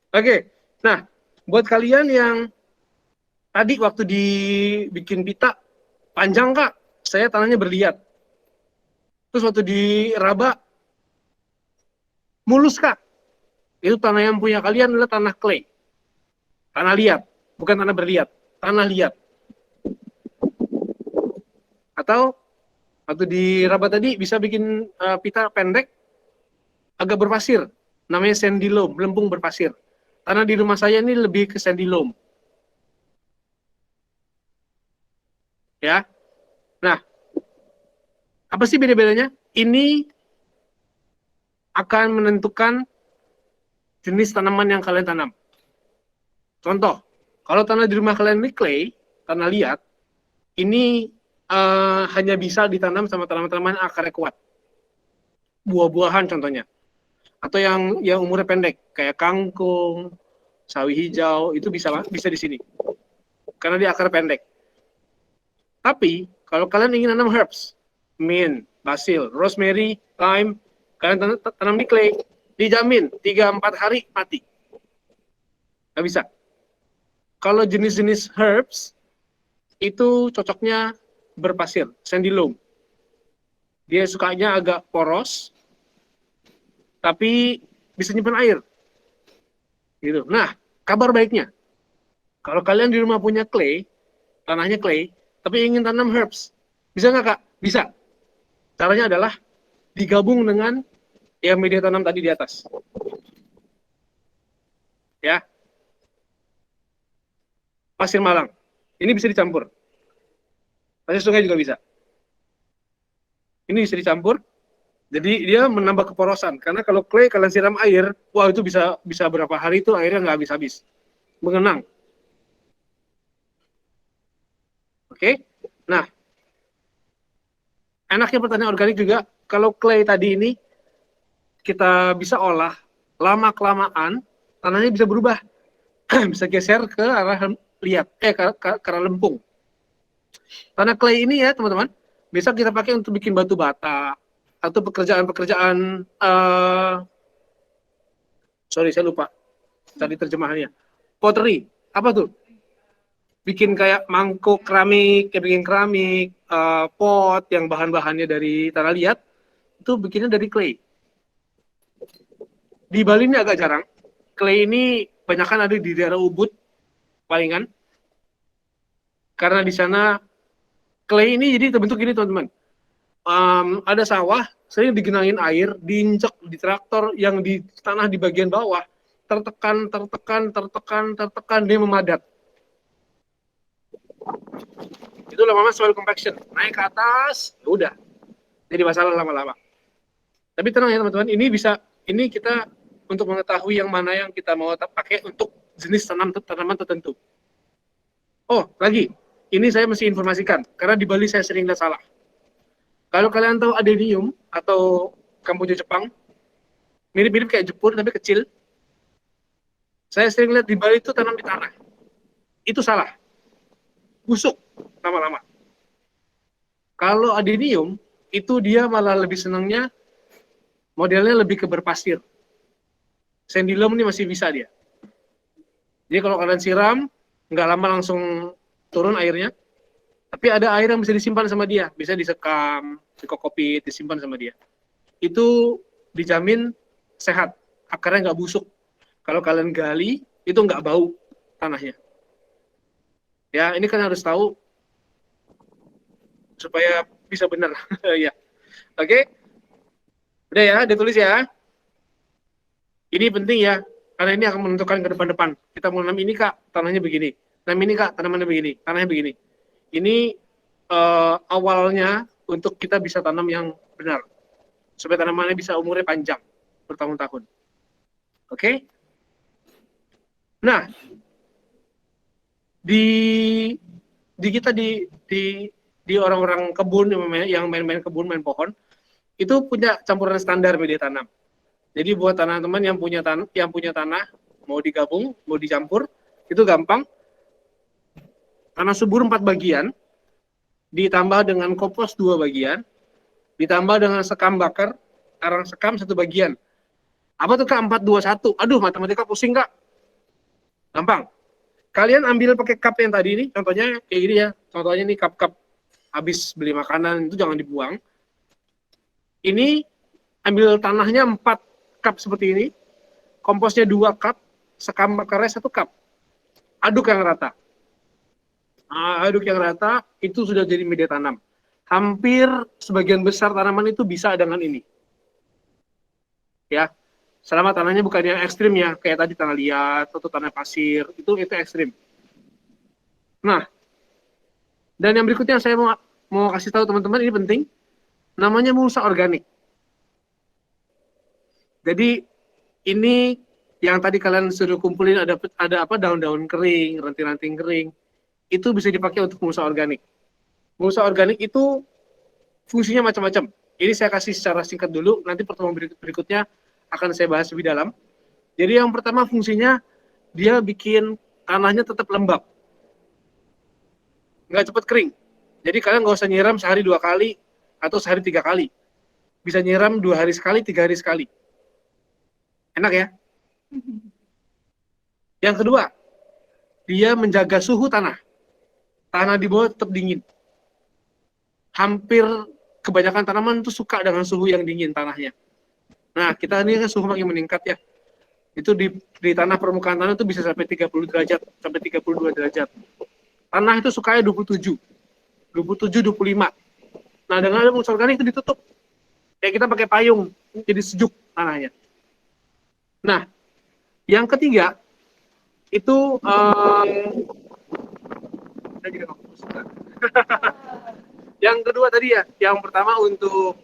Oke, nah buat kalian yang tadi waktu dibikin pita, panjang Kak, saya tanahnya berliat. Terus waktu diraba, mulus Kak. Itu tanah yang punya kalian adalah tanah clay. Tanah liat, bukan tanah berliat. Tanah liat. Atau waktu diraba tadi bisa bikin pita pendek, agak berpasir. Namanya sandy loam, lempung berpasir. Tanah di rumah saya ini lebih ke sandy loam. Ya. Nah, apa sih beda-bedanya? Ini akan menentukan jenis tanaman yang kalian tanam. Contoh, kalau tanah di rumah kalian ini clay, tanah liat, ini hanya bisa ditanam sama tanaman-tanaman akarnya kuat. Buah-buahan contohnya. Atau yang umurnya pendek, kayak kangkung, sawi hijau, itu bisa di sini. Karena dia akar pendek. Tapi, kalau kalian ingin tanam herbs, mint, basil, rosemary, thyme, kalian tanam di clay, dijamin 3-4 hari mati. Nggak bisa. Kalau jenis-jenis herbs, itu cocoknya berpasir, sandy loam. Dia sukanya agak poros, tapi bisa nyimpan air. Gitu. Nah, kabar baiknya, kalau kalian di rumah punya clay, tanahnya clay, tapi ingin tanam herbs, bisa nggak Kak? Bisa. Caranya adalah digabung dengan yang media tanam tadi di atas. Ya. Pasir malang. Ini bisa dicampur. Pasir sungai juga bisa. Ini bisa dicampur. Jadi dia menambah keporosan. Karena kalau clay kalian siram air, wah itu bisa berapa hari itu airnya nggak habis-habis. Mengenang. Oke. Nah, enaknya pertanian organik juga, kalau clay tadi ini kita bisa olah, lama-kelamaan tanahnya bisa berubah. Bisa geser ke arah liat, ke arah lempung. Tanah clay ini ya teman-teman, bisa kita pakai untuk bikin batu bata, atau pekerjaan-pekerjaan, sorry saya lupa tadi terjemahannya. Pottery, apa tuh? Bikin kayak mangkuk keramik, pot yang bahan-bahannya dari tanah liat, itu bikinnya dari clay. Di Bali ini agak jarang. Clay ini banyakkan ada di daerah Ubud, palingan. Karena di sana clay ini jadi terbentuk gini teman-teman. Ada sawah, sering digenangin air, diinjek di traktor yang di tanah di bagian bawah, tertekan, dia memadat. Itu lama-lama soil compaction, naik ke atas, ya udah, jadi masalah lama-lama. Tapi tenang ya teman-teman, ini kita untuk mengetahui yang mana yang kita mau pakai untuk jenis tanaman tertentu. Oh, lagi, ini saya mesti informasikan, karena di Bali saya sering lihat salah. Kalau kalian tahu adenium atau kamboja Jepang, mirip-mirip kayak jepur tapi kecil. Saya sering lihat di Bali itu tanam di tanah. Itu salah. Busuk lama-lama. Kalau adenium, itu dia malah lebih senangnya modelnya lebih ke berpasir. Sendilum ini masih bisa dia. Jadi kalau kalian siram, nggak lama langsung turun airnya, tapi ada air yang bisa disimpan sama dia, bisa disekam, dikokopit, disimpan sama dia. Itu dijamin sehat, akarnya nggak busuk. Kalau kalian gali, itu nggak bau tanahnya. Ya, ini kan harus tahu supaya bisa benar. Ya, oke. Udah ya, ditulis ya. Ini penting ya, karena ini akan menentukan ke depan-depan. Kita mau nanam ini kak, tanahnya begini. Nanam ini kak, tanamannya begini, tanahnya begini. Ini awalnya untuk kita bisa tanam yang benar, supaya tanamannya bisa umurnya panjang, bertahun-tahun. Oke? Nah, di kita di orang-orang kebun yang main-main kebun, main pohon, itu punya campuran standar media tanam. Jadi buat teman-teman yang punya tanah mau digabung, mau dicampur, itu gampang. Tanah subur 4 bagian, ditambah dengan kompos 2 bagian, ditambah dengan sekam bakar, arang sekam 1 bagian. Apa tuh kak 4, 2, 1? Aduh, matematika pusing kak. Gampang. Kalian ambil pakai cup yang tadi ini, contohnya kayak gini ya. Contohnya ini cup-cup habis beli makanan, itu jangan dibuang. Ini ambil tanahnya 4 cup seperti ini, komposnya 2 cup, sekam bakarnya 1 cup. Aduk yang rata. Aduk yang rata, itu sudah jadi media tanam. Hampir sebagian besar tanaman itu bisa dengan ini. Ya, selama tanahnya bukan yang ekstrim ya, kayak tadi tanah liat atau tanah pasir, itu ekstrim. Nah, dan yang berikutnya saya mau kasih tahu teman-teman, ini penting, namanya mulsa organik. Jadi ini yang tadi kalian sudah kumpulin ada apa daun-daun kering, ranting-ranting kering, itu bisa dipakai untuk mulsa organik. Mulsa organik itu fungsinya macam-macam. Ini saya kasih secara singkat dulu, nanti pertemuan berikutnya akan saya bahas lebih dalam. Jadi yang pertama fungsinya, dia bikin tanahnya tetap lembab. Nggak cepat kering. Jadi kalian nggak usah nyiram sehari 2 kali, atau sehari 3 kali. Bisa nyiram 2 hari sekali, 3 hari sekali. Enak ya? Yang kedua, dia menjaga suhu tanah. Tanah di bawah tetap dingin. Hampir kebanyakan tanaman itu suka dengan suhu yang dingin tanahnya. Nah, kita ini kan suhu makin meningkat ya. Itu di tanah permukaan tanah itu bisa sampai 30 derajat, sampai 32 derajat. Tanah itu sukanya 27, 25. Nah, dengan ada mulsa organik itu ditutup. Kayak kita pakai payung, jadi sejuk tanahnya. Nah, yang ketiga itu yang kedua tadi ya, yang pertama untuk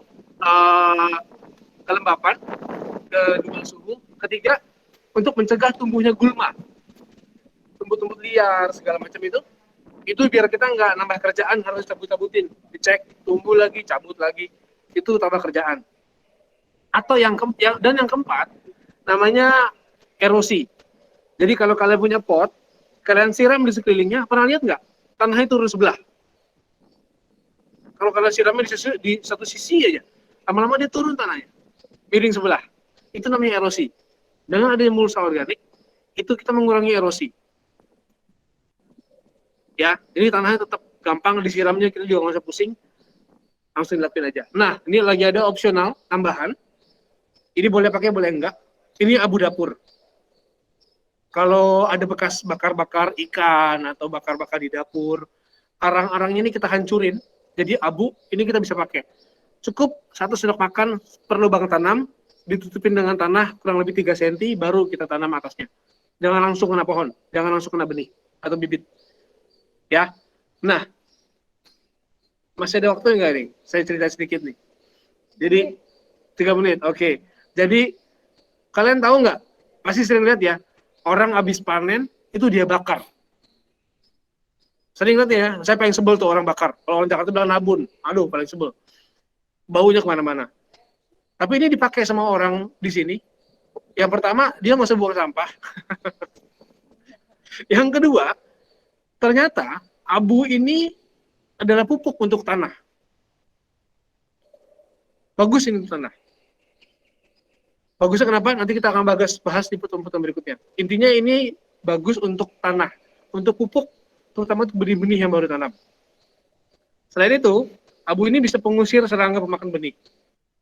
kelembapan, kedua suhu, ketiga untuk mencegah tumbuhnya gulma, tumbuh-tumbuh liar segala macam itu biar kita nggak nambah kerjaan harus cabut-cabutin, dicek, tumbuh lagi, cabut lagi, itu tambah kerjaan. Atau yang keempat namanya erosi. Jadi kalau kalian punya pot, kalian siram di sekelilingnya, pernah lihat nggak? Tanahnya turun sebelah. Kalau kalian siramnya di satu sisi aja, lama-lama dia turun tanahnya, miring sebelah. Itu namanya erosi. Dengan adanya mulsa organik, itu kita mengurangi erosi. Ya, jadi tanahnya tetap gampang disiramnya, kita juga nggak usah pusing, langsung dilakuin aja. Nah, ini lagi ada opsional tambahan. Ini boleh pakai, boleh enggak. Ini abu dapur. Kalau ada bekas bakar-bakar ikan atau bakar-bakar di dapur, arang-arangnya ini kita hancurin, jadi abu, ini kita bisa pakai. Cukup 1 sendok makan per lubang tanam, ditutupin dengan tanah kurang lebih 3 cm, baru kita tanam atasnya. Jangan langsung kena pohon, jangan langsung kena benih atau bibit. Ya, nah, masih ada waktu nggak nih? Saya cerita sedikit nih. Jadi 3 menit, oke. Jadi kalian tahu nggak? Pasti sering lihat ya, orang habis panen itu dia bakar. Sering lihat ya, saya paling sebel tuh orang bakar. Kalau orang Jakarta bilang nabun, aduh paling sebel. Baunya kemana-mana. Tapi ini dipakai sama orang di sini. Yang pertama, dia nggak usah buang sampah. Yang kedua, ternyata abu ini adalah pupuk untuk tanah. Bagus ini untuk tanah. Bagusnya kenapa? Nanti kita akan bahas di pertemuan berikutnya. Intinya ini bagus untuk tanah, untuk pupuk, terutama untuk benih-benih yang baru tanam. Selain itu, abu ini bisa pengusir serangga pemakan benih.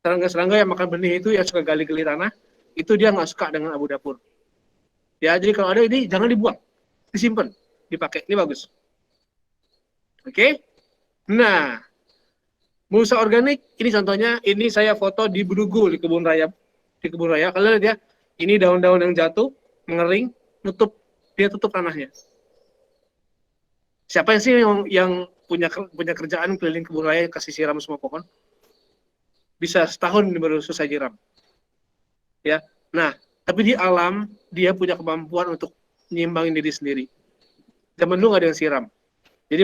Serangga-serangga yang makan benih itu yang suka gali-gali tanah, itu dia nggak suka dengan abu dapur. Ya, jadi kalau ada ini jangan dibuang, disimpan, dipakai. Ini bagus. Oke? Nah, mulsa organik, ini contohnya, ini saya foto di Bedugul, di kebun raya. Kalian lihat ya, ini daun-daun yang jatuh, mengering, dia tutup tanahnya. Siapa sih yang punya kerjaan keliling kebun raya kasih siram semua pohon? Bisa setahun baru selesai siram. Ya, nah, tapi di alam dia punya kemampuan untuk nyimbangin diri sendiri. Zaman dulu nggak ada yang siram. Jadi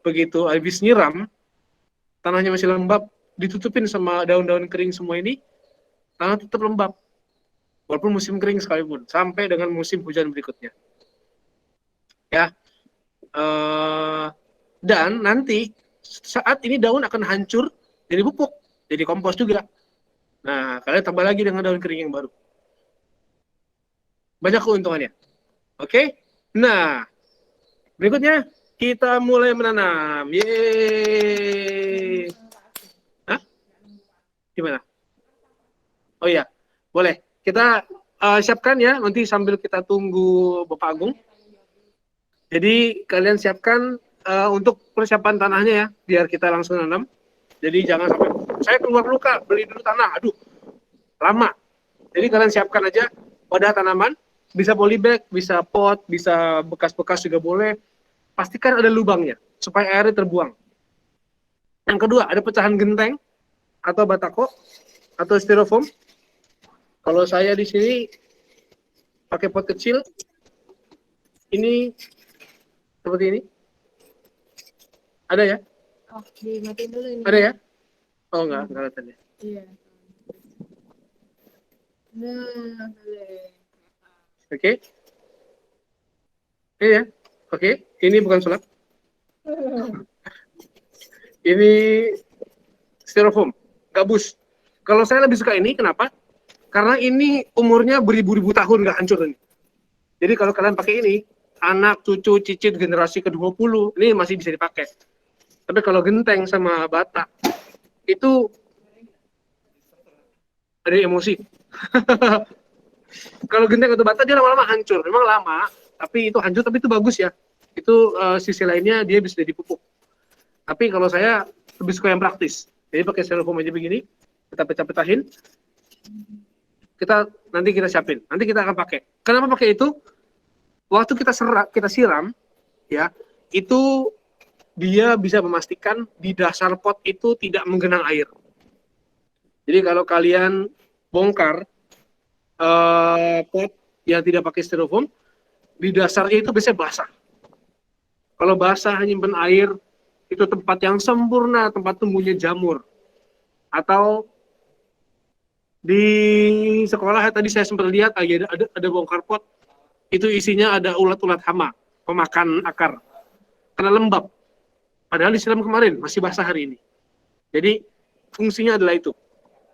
begitu habis nyiram, tanahnya masih lembab, ditutupin sama daun-daun kering semua ini, tanah tetap lembab. Walaupun musim kering sekalipun, sampai dengan musim hujan berikutnya. Ya, dan nanti saat ini daun akan hancur jadi pupuk, jadi kompos juga. Nah, kalian tambah lagi dengan daun kering yang baru. Banyak keuntungannya. Oke? Nah, berikutnya kita mulai menanam. Yeay. Hah? Gimana? Oh iya, boleh. Kita siapkan ya, nanti sambil kita tunggu Bapak Agung. Jadi kalian siapkan untuk persiapan tanahnya ya, biar kita langsung nanam. Jadi jangan sampai saya keluar dulu Kak, beli dulu tanah. Aduh, lama. Jadi kalian siapkan aja wadah tanaman, bisa polybag, bisa pot, bisa bekas-bekas juga boleh. Pastikan ada lubangnya supaya airnya terbuang. Yang kedua, ada pecahan genteng atau batako atau styrofoam. Kalau saya di sini pakai pot kecil, ini seperti ini. Ada ya? Oh, dimatiin dulu ini. Ada ya? Oh enggak kelihatan ya. Iya. Nah, boleh. Oke. Ini ya. Oke, ini bukan sulap. Ini styrofoam, gabus. Kalau saya lebih suka ini, kenapa? Karena ini umurnya beribu-ribu tahun nggak hancur ini. Jadi kalau kalian pakai ini, anak, cucu, cicit generasi ke-20, ini masih bisa dipakai. Tapi kalau genteng sama bata, itu ada emosi. Kalau genteng atau bata, dia lama-lama hancur. Memang lama, tapi itu hancur, tapi itu bagus ya. Itu sisi lainnya dia bisa jadi pupuk. Tapi kalau saya lebih suka yang praktis. Jadi pakai styrofoam aja begini, kita pecah-pecahin. Nanti kita siapin. Nanti kita akan pakai. Kenapa pakai itu? Waktu kita siram, ya, itu dia bisa memastikan di dasar pot itu tidak menggenang air. Jadi kalau kalian bongkar pot yang tidak pakai styrofoam, di dasarnya itu biasanya basah. Kalau basah nyimpen air, itu tempat yang sempurna, tempat tumbuhnya jamur. Atau di sekolah tadi saya sempat lihat ada bongkar pot, itu isinya ada ulat-ulat hama, pemakan akar. Karena lembab. Padahal disiram kemarin, masih basah hari ini. Jadi fungsinya adalah itu,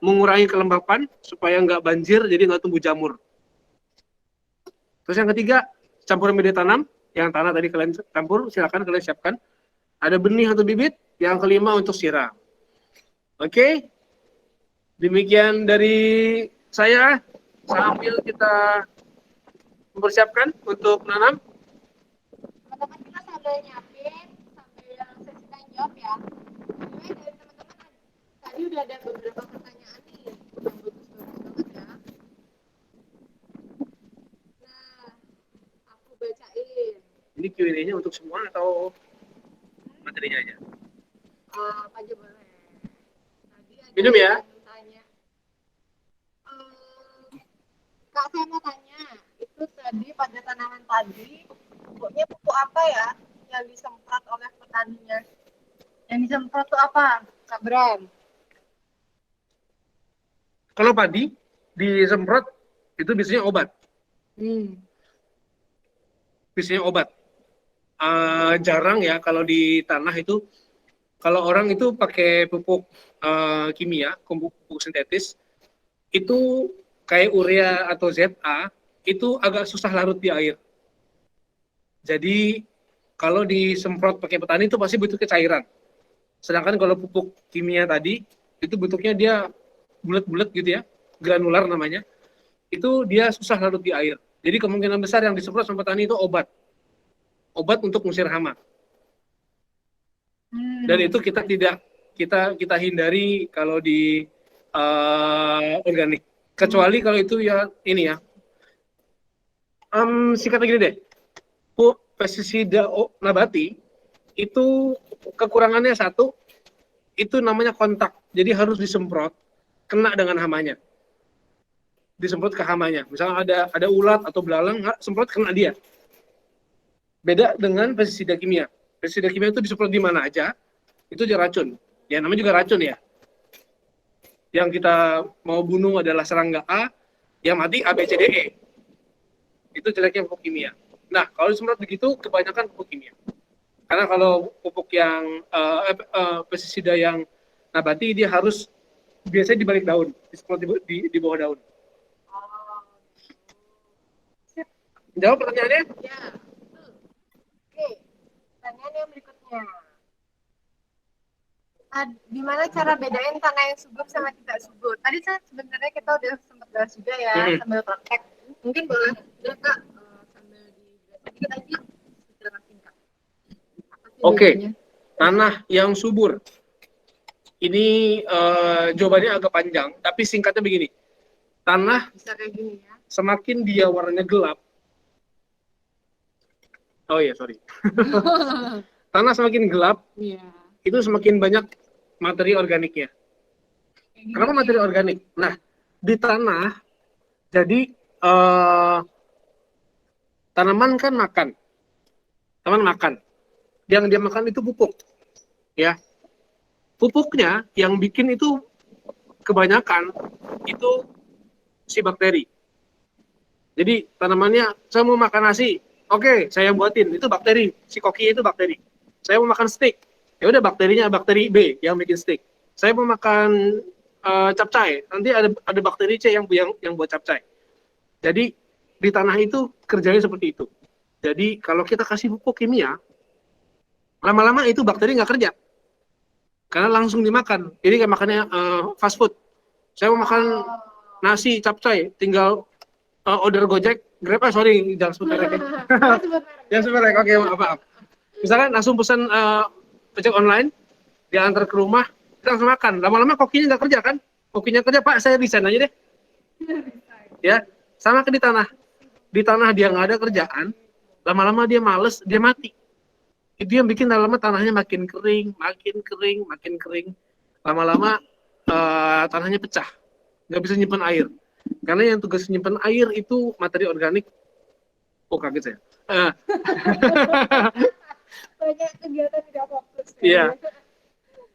mengurangi kelembapan supaya nggak banjir, jadi nggak tumbuh jamur. Terus yang ketiga, campuran media tanam. Yang tanah tadi kalian campur, silakan kalian siapkan. Ada benih atau bibit. Yang kelima untuk siram. Oke, demikian dari saya. Sambil kita mempersiapkan untuk menanam. Teman-teman kita sambil nyiapin, sambil sesi tanya jawab ya. Anyway, dari teman-teman tadi udah ada beberapa pertanyaan nih yang bagus-bagus banget ya. Nah, aku bacain. Ini Q&A-nya untuk semua atau materinya aja? Apa aja boleh. Tadi ada Minum ya. yang tanya. Kak, saya mau tanya, itu tadi pada tanaman tadi, pupuknya pupuk apa ya yang disemprot oleh petaninya? Yang disemprot itu apa, Kak Bram? Kalau padi disemprot itu biasanya obat. Biasanya obat. Jarang ya kalau di tanah itu, kalau orang itu pakai pupuk kimia, pupuk sintetis, itu kayak urea atau ZA, itu agak susah larut di air. Jadi kalau disemprot pakai petani itu pasti butuh cairan. Sedangkan kalau pupuk kimia tadi, itu bentuknya dia bulat-bulat gitu ya, granular namanya, itu dia susah larut di air. Jadi kemungkinan besar yang disemprot sama petani itu obat untuk mengusir hama. Dan itu kita hindari kalau di organik. Kecuali kalau itu ya ini ya. Singkatnya gini deh. Pestisida nabati itu kekurangannya satu, itu namanya kontak. Jadi harus disemprot kena dengan hamanya. Disemprot ke hamanya. Misalnya ada ulat atau belalang, semprot kena dia. Beda dengan pestisida kimia. Pestisida kimia itu disemprot di mana aja, itu dia racun. Ya namanya juga racun ya. Yang kita mau bunuh adalah serangga A, yang mati A, B, C, D, E. Itu jeleknya pupuk kimia. Nah, kalau disemprot begitu, kebanyakan pupuk kimia. Karena kalau pupuk yang pestisida yang nabati, dia harus biasanya di balik daun, disemprot di bawah daun. Jawab pertanyaannya? Ya. Oke, pertanyaan yang berikutnya. Gimana cara bedain tanah yang subur sama tidak subur? Tadi kan sebenarnya kita udah sempat bahas juga ya, sambil praktek. Mungkin boleh juga Kak, sambil dikit aja secara singkat. Oke, tanah yang subur. Ini jawabannya agak panjang, tapi singkatnya begini. Tanah Bisa kayak gini ya. semakin dia warnanya gelap. Oh iya, sorry. Tanah semakin gelap, Iya. itu semakin banyak materi organiknya. Kenapa materi organik? Nah, di tanah, jadi tanaman kan makan. Tanaman makan. Yang dia makan itu pupuk. Ya. Pupuknya yang bikin itu kebanyakan itu si bakteri. Jadi tanamannya, saya mau makan nasi, oke, saya buatin, itu bakteri, si koki itu bakteri. Saya mau makan steak, ya udah bakterinya bakteri B yang bikin steak. Saya mau makan capcay, nanti ada bakteri C yang buat capcay. Jadi di tanah itu kerjanya seperti itu. Jadi kalau kita kasih pupuk kimia, lama-lama itu bakteri nggak kerja, karena langsung dimakan. Jadi kayak makannya fast food. Saya mau makan nasi capcay, tinggal order Gojek, Grab, sorry, jangan sebut merek. Jangan sebut merek, oke, maaf. Misalkan langsung pesan ojek online, dia antar ke rumah, kita langsung makan. Lama-lama kokinya nggak kerja kan? Kokinya kerja, Pak, saya resign aja deh. Ya, sama ke di tanah. Di tanah dia nggak ada kerjaan, lama-lama dia males, dia mati. Itu yang bikin lama-lama tanahnya makin kering, makin kering, makin kering. Lama-lama tanahnya pecah, nggak bisa nyimpan air. Karena yang tugas nyimpan air itu materi organik. Oh, kaget saya. Banyak kegiatan tidak fokus. Iya.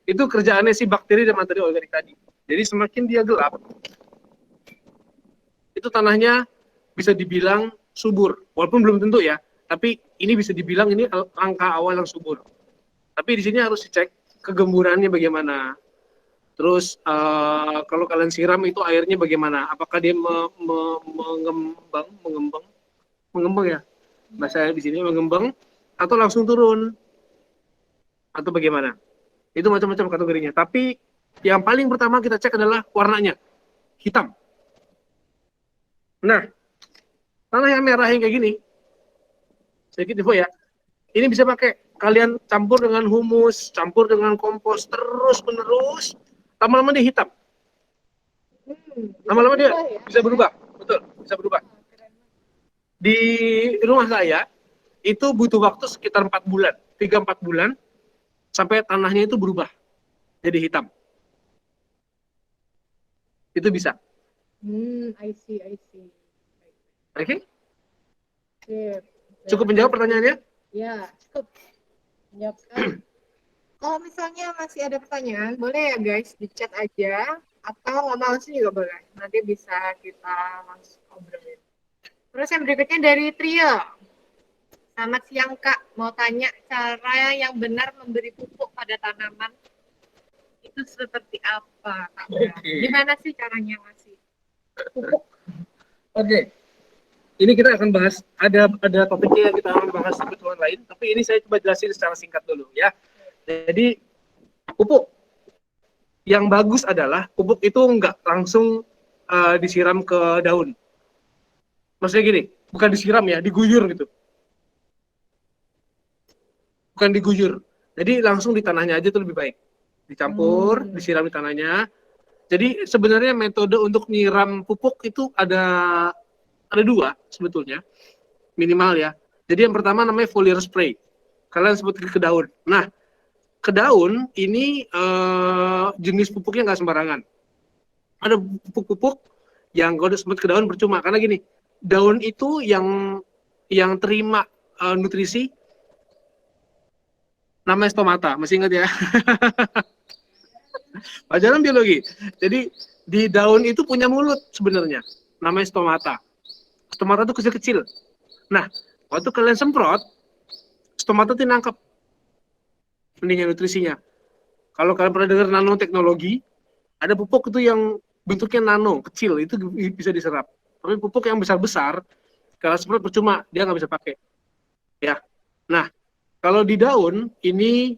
Itu kerjaannya si bakteri dan materi organik tadi. Jadi semakin dia gelap, itu tanahnya bisa dibilang subur. Walaupun belum tentu ya, tapi ini bisa dibilang ini langkah awal yang subur. Tapi di sini harus dicek kegemburannya bagaimana. Terus kalau kalian siram itu airnya bagaimana? Apakah dia mengembang ya? Bahasa di sini mengembang atau langsung turun atau bagaimana? Itu macam-macam kategorinya. Tapi yang paling pertama kita cek adalah warnanya, hitam. Nah, tanah yang merah yang kayak gini, sedikit info ya, ini bisa pakai kalian campur dengan humus, campur dengan kompos terus menerus, lama-lama dia hitam. Lama-lama dia bisa berubah, betul, bisa berubah. Di rumah saya itu butuh waktu sekitar 4 bulan, 3-4 bulan sampai tanahnya itu berubah jadi hitam. Itu bisa. I see. Oke? Sip. Cukup menjawab pertanyaannya? Ya, cukup. Menjawab sekali. Kalau misalnya masih ada pertanyaan, boleh ya guys di chat aja atau ngomong langsung juga boleh. Nanti bisa kita langsung obrolin. Terus yang berikutnya dari Trio. Selamat siang Kak, mau tanya cara yang benar memberi pupuk pada tanaman itu seperti apa Kak? Gimana sih caranya ngasih pupuk? Oke. Ini kita akan bahas, ada topiknya yang kita akan bahas di pertemuan lain, tapi ini saya coba jelasin secara singkat dulu ya. Jadi pupuk yang bagus adalah pupuk itu nggak langsung disiram ke daun. Maksudnya gini, bukan disiram ya, diguyur gitu. Bukan diguyur. Jadi langsung di tanahnya aja itu lebih baik. Dicampur, disiram di tanahnya. Jadi sebenarnya metode untuk nyiram pupuk itu ada 2 sebetulnya, minimal ya. Jadi yang pertama namanya foliar spray. Kalian sebut ke daun. Nah, ke daun ini jenis pupuknya nggak sembarangan. Ada pupuk-pupuk yang kalau disebut ke daun percuma, karena gini, daun itu yang terima nutrisi namanya stomata, masih ingat ya? Pelajaran biologi. Jadi di daun itu punya mulut sebenarnya, namanya stomata. Stomata itu kecil-kecil. Nah, waktu kalian semprot, stomata itu nangkep ininya nutrisinya. Kalau kalian pernah dengar nanoteknologi, ada pupuk itu yang bentuknya nano, kecil, itu bisa diserap. Tapi pupuk yang besar-besar, kalau semprot percuma, dia nggak bisa pakai. Ya. Nah, kalau di daun, ini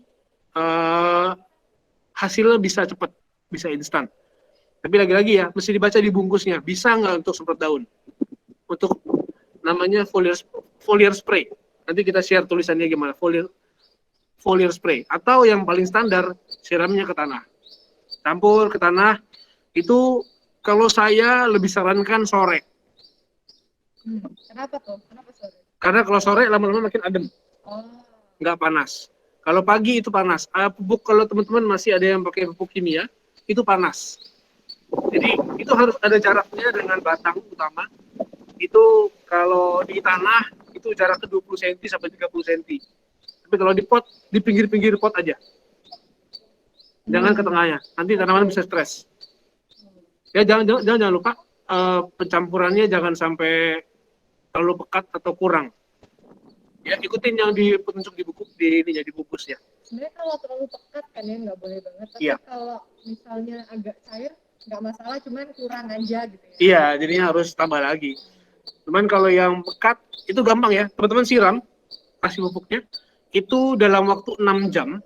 hasilnya bisa cepat, bisa instan. Tapi lagi-lagi ya, mesti dibaca di bungkusnya, bisa nggak untuk semprot daun? Untuk namanya foliar spray. Nanti kita share tulisannya gimana, foliar spray. Atau yang paling standar, siramnya ke tanah. Campur ke tanah, itu kalau saya lebih sarankan sore. Kenapa tuh? Kenapa sore? Karena kalau sore lama-lama makin adem, Oh. nggak panas. Kalau pagi itu panas. Pupuk kalau teman-teman masih ada yang pakai pupuk kimia, itu panas. Jadi itu harus ada jaraknya dengan batang utama. Itu kalau di tanah itu jaraknya 20 cm sampai 30 cm. Tapi kalau di pot, di pinggir-pinggir pot aja. Jangan ke tengahnya. Nanti tanaman bisa stres. Ya jangan lupa pencampurannya jangan sampai terlalu pekat atau kurang. Ya ikutin yang di petunjuk di buku di bungkus ya. Sebenarnya kalau terlalu pekat kan ya nggak boleh banget. Tapi Iya. kalau misalnya agak cair nggak masalah, cuman kurang aja gitu ya. Iya, jadinya harus tambah lagi. Cuman kalau yang pekat itu gampang ya, teman-teman siram kasih pupuknya itu dalam waktu 6 jam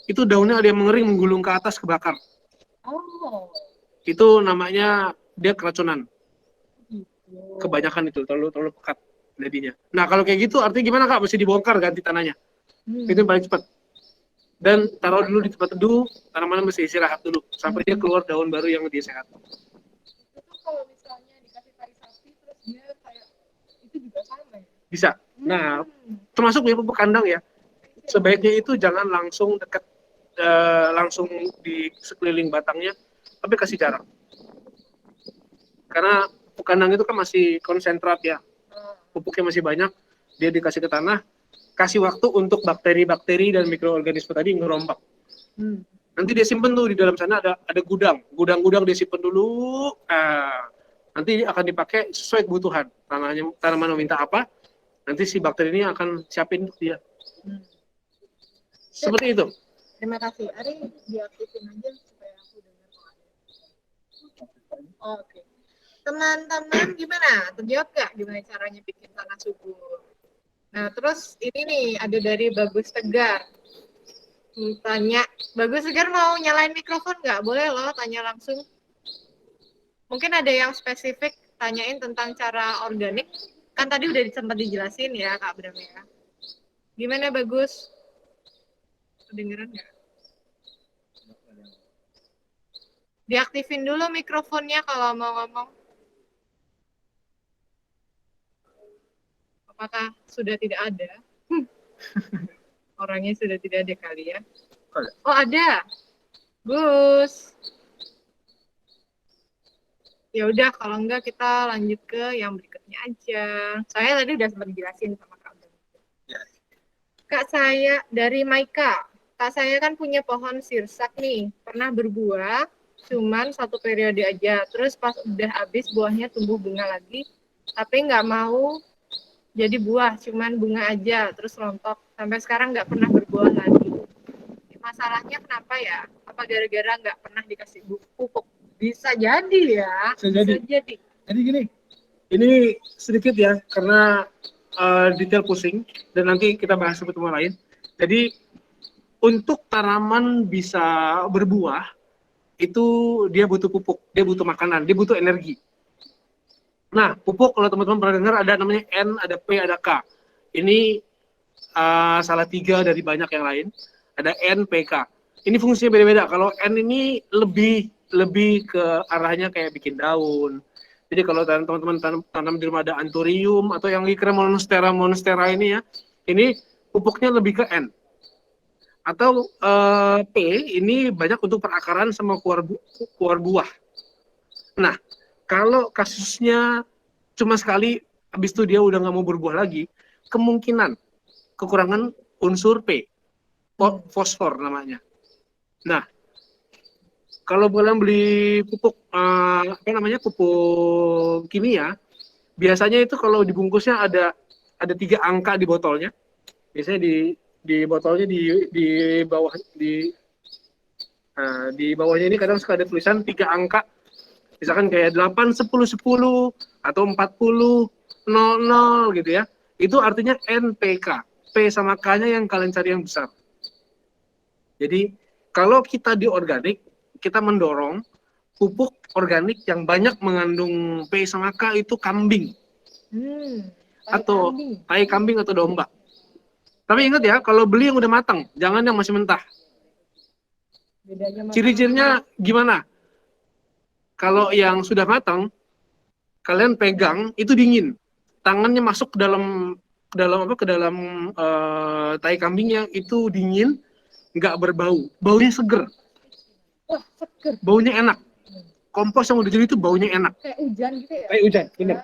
itu daunnya ada yang mengering menggulung ke atas kebakar. Oh. Itu namanya dia keracunan. Gitu. Kebanyakan itu terlalu pekat jadinya. Nah kalau kayak gitu artinya gimana Kak? Mesti dibongkar ganti tanahnya. Itu yang paling cepat. dan taruh dulu di tempat teduh, tanaman mesti istirahat dulu sampai dia keluar daun baru yang lebih sehat. Itu tuh kalau misalnya dikasih tai sapi terus dia kayak itu juga sama ya? Bisa. Nah, termasuk punya pupuk kandang ya. Sebaiknya itu jangan langsung dekat langsung di sekeliling batangnya, tapi kasih jarak. Karena pupuk kandang itu kan masih konsentrat ya, pupuknya masih banyak, dia dikasih ke tanah, kasih waktu untuk bakteri-bakteri dan mikroorganisme tadi ngerombak. Nanti dia simpen tuh di dalam sana ada gudang dia simpen dulu. Nanti akan dipakai sesuai kebutuhan. Tanaman meminta apa, nanti si bakteri ini akan siapin untuk dia. Seperti itu. Terima kasih. Ari diaktifin aja supaya aku dengar kalau ada. Oke. Teman-teman gimana? Terjawab nggak gimana caranya bikin tanah subur? Nah, terus ini nih ada dari Bagus Tegar. Tanya, Bagus Tegar mau nyalain mikrofon nggak? Boleh loh, tanya langsung. Mungkin ada yang spesifik tanyain tentang cara organik. Kan tadi udah sempat dijelasin ya Kak Bram ya. Gimana Bagus? Kedengeran nggak? Diaktifin dulu mikrofonnya kalau mau ngomong. Apakah sudah tidak ada? Orangnya sudah tidak ada kali ya. Oh ada. Gus. Ya udah kalau enggak kita lanjut ke yang berikutnya aja. Saya tadi udah sempat dijelasin sama Kak Bram. Kak saya dari Maika. Kak saya kan punya pohon sirsak nih. Pernah berbuah, cuman satu periode aja. Terus pas udah habis buahnya tumbuh bunga lagi. Tapi nggak mau jadi buah, cuman bunga aja. Terus rontok. Sampai sekarang nggak pernah berbuah lagi. Masalahnya kenapa ya? Apa gara-gara nggak pernah dikasih pupuk? Bisa jadi ya. Bisa jadi. jadi. Jadi gini, ini sedikit ya, karena detail pusing, dan nanti kita bahas di pertemuan lain. Jadi, untuk tanaman bisa berbuah, itu dia butuh pupuk, dia butuh makanan, dia butuh energi. Nah, pupuk kalau teman-teman pernah dengar ada namanya N, ada P, ada K. Ini salah 3 dari banyak yang lain. Ada N, P, K. Ini fungsinya beda-beda. Kalau N ini lebih ke arahnya kayak bikin daun. Jadi kalau teman-teman tanam di rumah ada anthurium atau yang ikra monstera ini ya, ini pupuknya lebih ke N. Atau P ini banyak untuk perakaran sama keluar buah. Nah, kalau kasusnya cuma sekali, habis itu dia udah nggak mau berbuah lagi, kemungkinan kekurangan unsur P, fosfor namanya. Nah, kalau kalian beli pupuk pupuk kimia, biasanya itu kalau dibungkusnya ada 3 angka di botolnya. Biasanya di botolnya di bawah di bawahnya ini kadang suka ada tulisan 3 angka, misalkan kayak 8 10 10 atau 40 00 gitu ya. Itu artinya NPK. P sama K-nya yang kalian cari yang besar. Jadi kalau kita di organik, kita mendorong pupuk organik yang banyak mengandung P sama K itu kambing. Atau tai kambing atau domba. Tapi ingat ya, kalau beli yang udah matang, jangan yang masih mentah. Ciri-cirinya gimana? Kalau yang sudah matang, kalian pegang itu dingin, tangannya masuk ke dalam tai kambingnya itu dingin, nggak berbau, baunya seger. Wah, seger. Baunya enak. Kompos yang udah jadi itu baunya enak. Kayak hujan gitu ya? Kayak hujan, bener.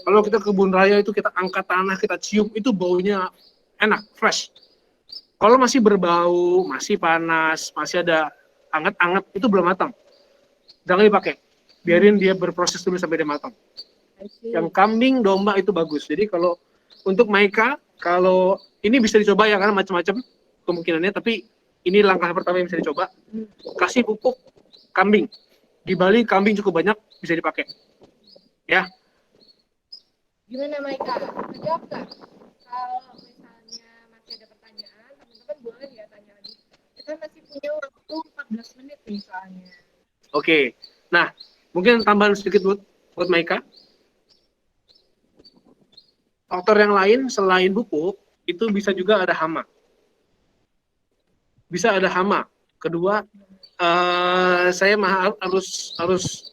Kalau kita ke kebun raya itu kita angkat tanah, kita cium, itu baunya enak, fresh. Kalau masih berbau, masih panas, masih ada anget-anget, itu belum matang. Jangan dipakai. Biarin dia berproses dulu sampai dia matang. Yang kambing, domba itu bagus. Jadi kalau untuk Maika, kalau ini bisa dicoba ya, karena macam-macam kemungkinannya, tapi ini langkah pertama yang bisa dicoba. Kasih pupuk kambing. Di Bali kambing cukup banyak, bisa dipakai. Ya. Gimana Maika? Jawab nggak? Kalau misalnya masih ada pertanyaan, teman-teman boleh ya tanya lagi. Kita masih punya waktu 14 menit misalnya. Oke. Nah, mungkin tambahan sedikit buat Maika. Faktor yang lain selain pupuk, itu bisa juga ada hama. bisa ada hama. Kedua, saya harus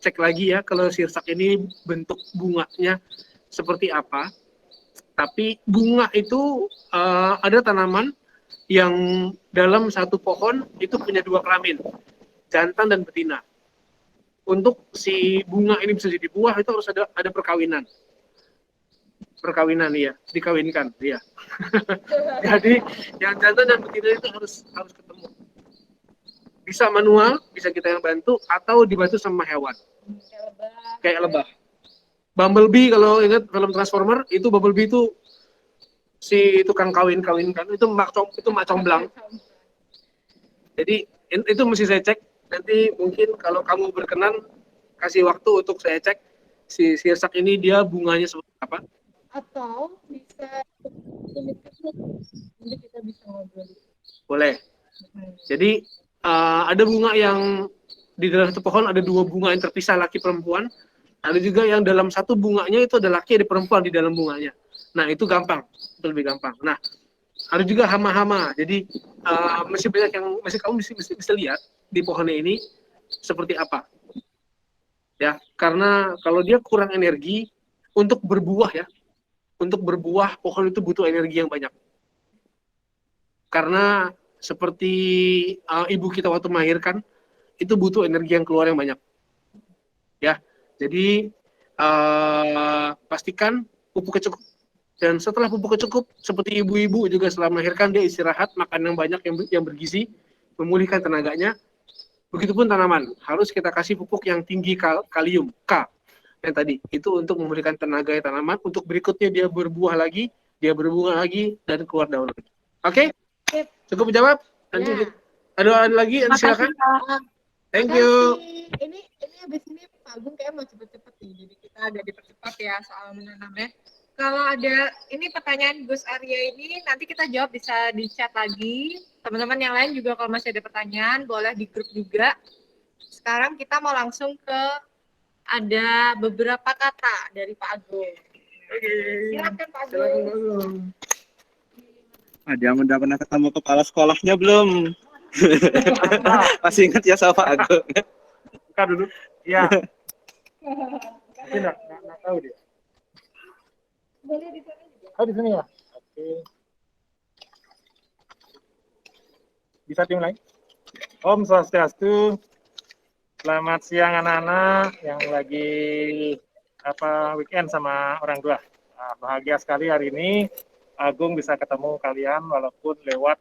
cek lagi ya kalau sirsak ini bentuk bunganya seperti apa. Tapi bunga itu ada tanaman yang dalam satu pohon itu punya dua kelamin, jantan dan betina. Untuk si bunga ini bisa jadi buah itu harus ada perkawinan. Perkawinan ya, dikawinkan, ya. Jadi yang jantan dan betina itu harus ketemu. Bisa manual, bisa kita yang bantu atau dibantu sama hewan. Kayak lebah. Bumblebee kalau ingat film Transformer itu Bumblebee itu si tukang kawin-kawinkan itu mak comblang. Jadi itu mesti saya cek. Nanti mungkin kalau kamu berkenan kasih waktu untuk saya cek si sirsak ini dia bunganya seperti apa. Atau bisa nanti kita bisa ngobrol. Boleh. Jadi ada bunga yang di dalam satu pohon ada dua bunga yang terpisah laki perempuan. Ada juga yang dalam satu bunganya itu ada laki ada perempuan di dalam bunganya. Nah itu gampang, itu lebih gampang. Nah ada juga hama-hama. Jadi masih banyak yang kamu bisa lihat di pohonnya ini seperti apa. Ya, karena kalau dia kurang energi untuk berbuah ya, untuk berbuah pohon itu butuh energi yang banyak. Karena seperti ibu kita waktu melahirkan itu butuh energi yang keluar yang banyak. Ya, jadi pastikan pupuknya cukup. Dan setelah pupuknya cukup, seperti ibu-ibu juga setelah melahirkan dia istirahat, makan yang banyak yang bergizi, memulihkan tenaganya. Begitupun tanaman, harus kita kasih pupuk yang tinggi kalium, K. Yang tadi, itu untuk memulihkan tenaga tanaman, untuk berikutnya dia berbuah lagi, dia berbunga lagi, dan keluar daun lagi. Oke? Cukup jawab? Nanti ada lagi, silakan. Thank you. Ini habis ini Pak Agung kayak mau cepet-cepet nih, jadi kita agak dipercepat ya soal menanamnya. Kalau ada ini pertanyaan Gus Arya ini nanti kita jawab bisa di chat lagi. Teman-teman yang lain juga kalau masih ada pertanyaan boleh di grup juga. Sekarang kita mau langsung ke ada beberapa kata dari Pak Agung. Silakan Pak Agung. Ada yang udah pernah ketemu kepala sekolahnya belum? Masih ingat ya sama Pak Agung? Buka dulu. Iya. Tapi nggak tahu dia. Boleh di sana juga. Oh, di sini ya? Oke. Bisa dimulai? Om Swastiastu. Selamat siang anak-anak yang lagi weekend sama orang tua. Nah, bahagia sekali hari ini Agung bisa ketemu kalian walaupun lewat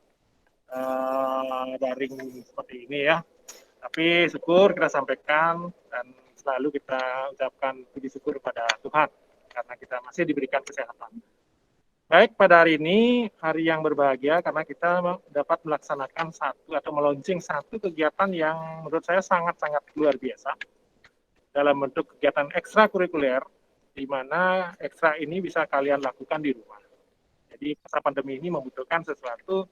daring seperti ini ya. Tapi syukur kita sampaikan dan selalu kita ucapkan puji syukur kepada Tuhan karena kita masih diberikan kesehatan. Baik, pada hari ini hari yang berbahagia karena kita dapat melaksanakan meluncing satu kegiatan yang menurut saya sangat-sangat luar biasa dalam bentuk kegiatan ekstrakurikuler di mana ekstra ini bisa kalian lakukan di rumah. Jadi masa pandemi ini membutuhkan sesuatu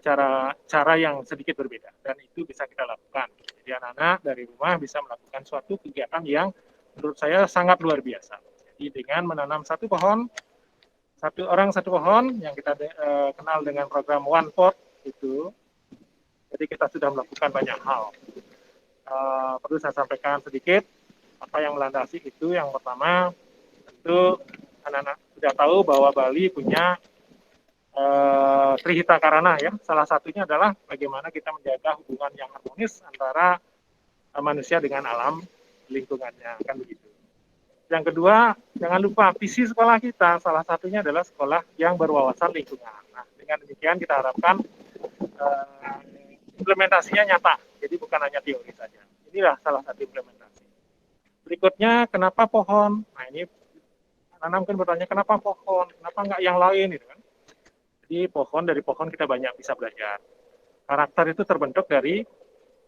cara yang sedikit berbeda dan itu bisa kita lakukan. Jadi anak-anak dari rumah bisa melakukan suatu kegiatan yang menurut saya sangat luar biasa. Jadi dengan menanam satu pohon yang kita kenal dengan program One Pot itu, jadi kita sudah melakukan banyak hal. Perlu saya sampaikan sedikit apa yang melandasi itu. Yang pertama, tentu anak-anak sudah tahu bahwa Bali punya Trihita Karana ya. Salah satunya adalah bagaimana kita menjaga hubungan yang harmonis antara manusia dengan alam lingkungannya, kan begitu. Yang kedua, jangan lupa visi sekolah kita, salah satunya adalah sekolah yang berwawasan lingkungan. Nah, dengan demikian kita harapkan implementasinya nyata, jadi bukan hanya teori saja. Inilah salah satu implementasi. Berikutnya, kenapa pohon? Nah, ini anak-anak mungkin bertanya, kenapa pohon? Kenapa nggak yang lain? Gitu kan? Jadi dari pohon kita banyak bisa belajar. Karakter itu terbentuk dari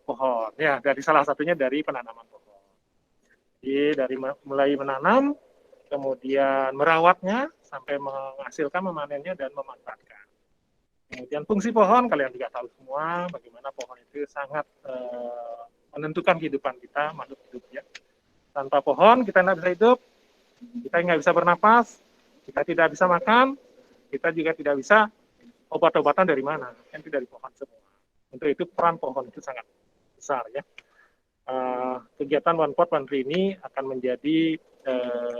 pohon, ya, dari salah satunya dari penanaman pohon. Jadi dari mulai menanam, kemudian merawatnya, sampai menghasilkan, memanennya, dan memanfaatkan. Kemudian fungsi pohon, kalian juga tahu semua bagaimana pohon itu sangat menentukan kehidupan kita, makhluk hidup ya. Tanpa pohon kita tidak bisa hidup, kita nggak bisa bernapas, kita tidak bisa makan, kita juga tidak bisa obat-obatan dari mana? Itu dari pohon semua. Untuk itu peran pohon itu sangat besar ya. Kegiatan One Pot One Tree ini akan menjadi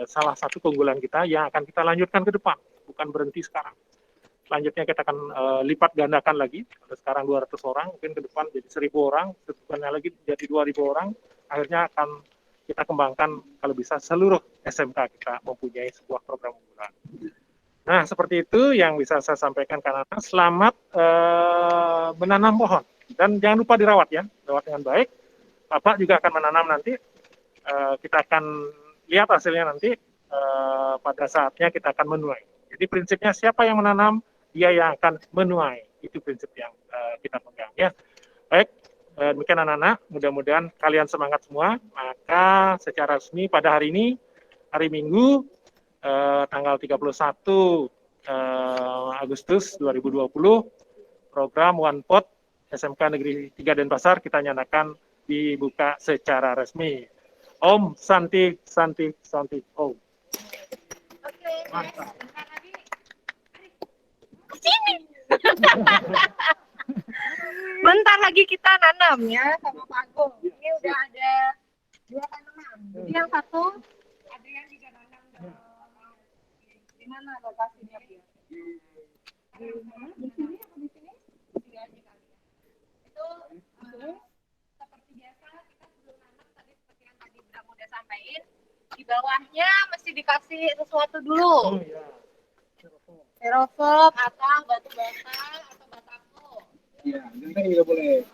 salah satu keunggulan kita yang akan kita lanjutkan ke depan, bukan berhenti sekarang. Selanjutnya kita akan lipat gandakan lagi. Sekarang 200 orang, mungkin ke depan jadi 1.000 orang, kedepannya lagi jadi 2.000 orang. Akhirnya akan kita kembangkan kalau bisa seluruh SMK kita mempunyai sebuah program unggulan. Nah, seperti itu yang bisa saya sampaikan ke anak-anak. Selamat menanam pohon. Dan jangan lupa dirawat ya, rawat dengan baik. Bapak juga akan menanam nanti. Kita akan lihat hasilnya nanti pada saatnya kita akan menuai. Jadi prinsipnya siapa yang menanam, dia yang akan menuai. Itu prinsip yang kita pegang ya. Baik, demikian anak-anak, mudah-mudahan kalian semangat semua. Maka secara resmi pada hari ini, hari Minggu, tanggal 31 Agustus 2020, program One Pot SMK Negeri 3 Denpasar kita nyatakan dibuka secara resmi. Om Santi Santi Santi Om. Oke, Mantap. bentar lagi. Sini. Bentar lagi kita nanam ya sama Pak Agung. Ini udah ada 2 tanaman. Jadi yang satu ada yang juga nanam di mana lokasinya dia? Di mana? Di sini atau di sini? Di aja kali ya. Itu seperti biasa kita sebelum nanam tadi seperti yang tadi Bram udah sampaikan, di bawahnya mesti dikasih sesuatu dulu. Oh iya. Styrofoam atau batu bata atau batako. Iya, genteng juga boleh.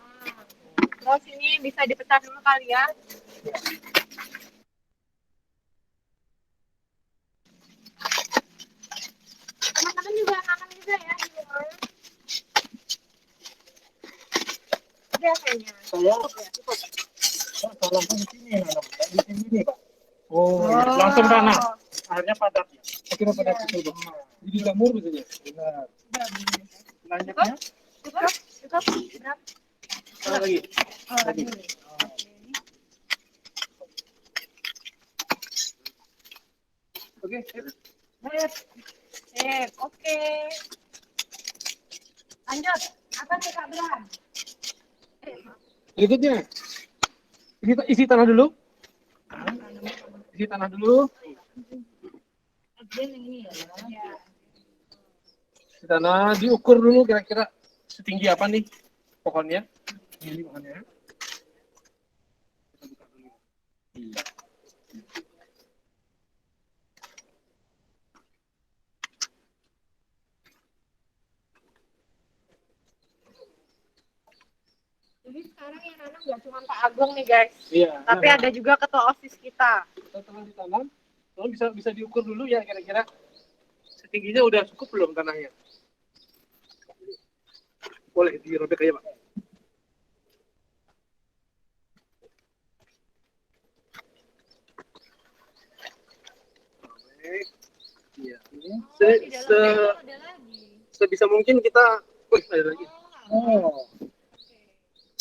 Terus ini bisa dipecah dulu kali ya. Teman-teman juga nanam juga ya di rumah. Udah kayaknya. Saya Cukup ya? Kalau langsung di sini nanam, di sini nih Pak. Oh, langsung tanam. Oh. Akhirnya padat ya. Akhirnya pada betul Pak. Jadi jamur saja. Benar. Selanjutnya, Cukup? Cukup? Cukup? Ada lagi. Oh, lagi. Oke. Sip, oke. Lanjut. Apa nih Kak Bram? Berikutnya isi tanah dulu. Isi tanah dulu. Yang ini ya. Isi tanah diukur dulu kira-kira setinggi apa nih pohonnya. Ini pohonnya. Kita buka dulu. Iya. Jadi sekarang yang nanam nggak cuma Pak Agung nih guys, Iya. tapi ada juga ketua OSIS kita. Setelah ditanam, lalu bisa diukur dulu ya kira-kira setingginya udah cukup belum tanahnya. Boleh dirobek aja Pak. Iya. Ada lagi. Sebisa mungkin kita, ada lagi. Oh.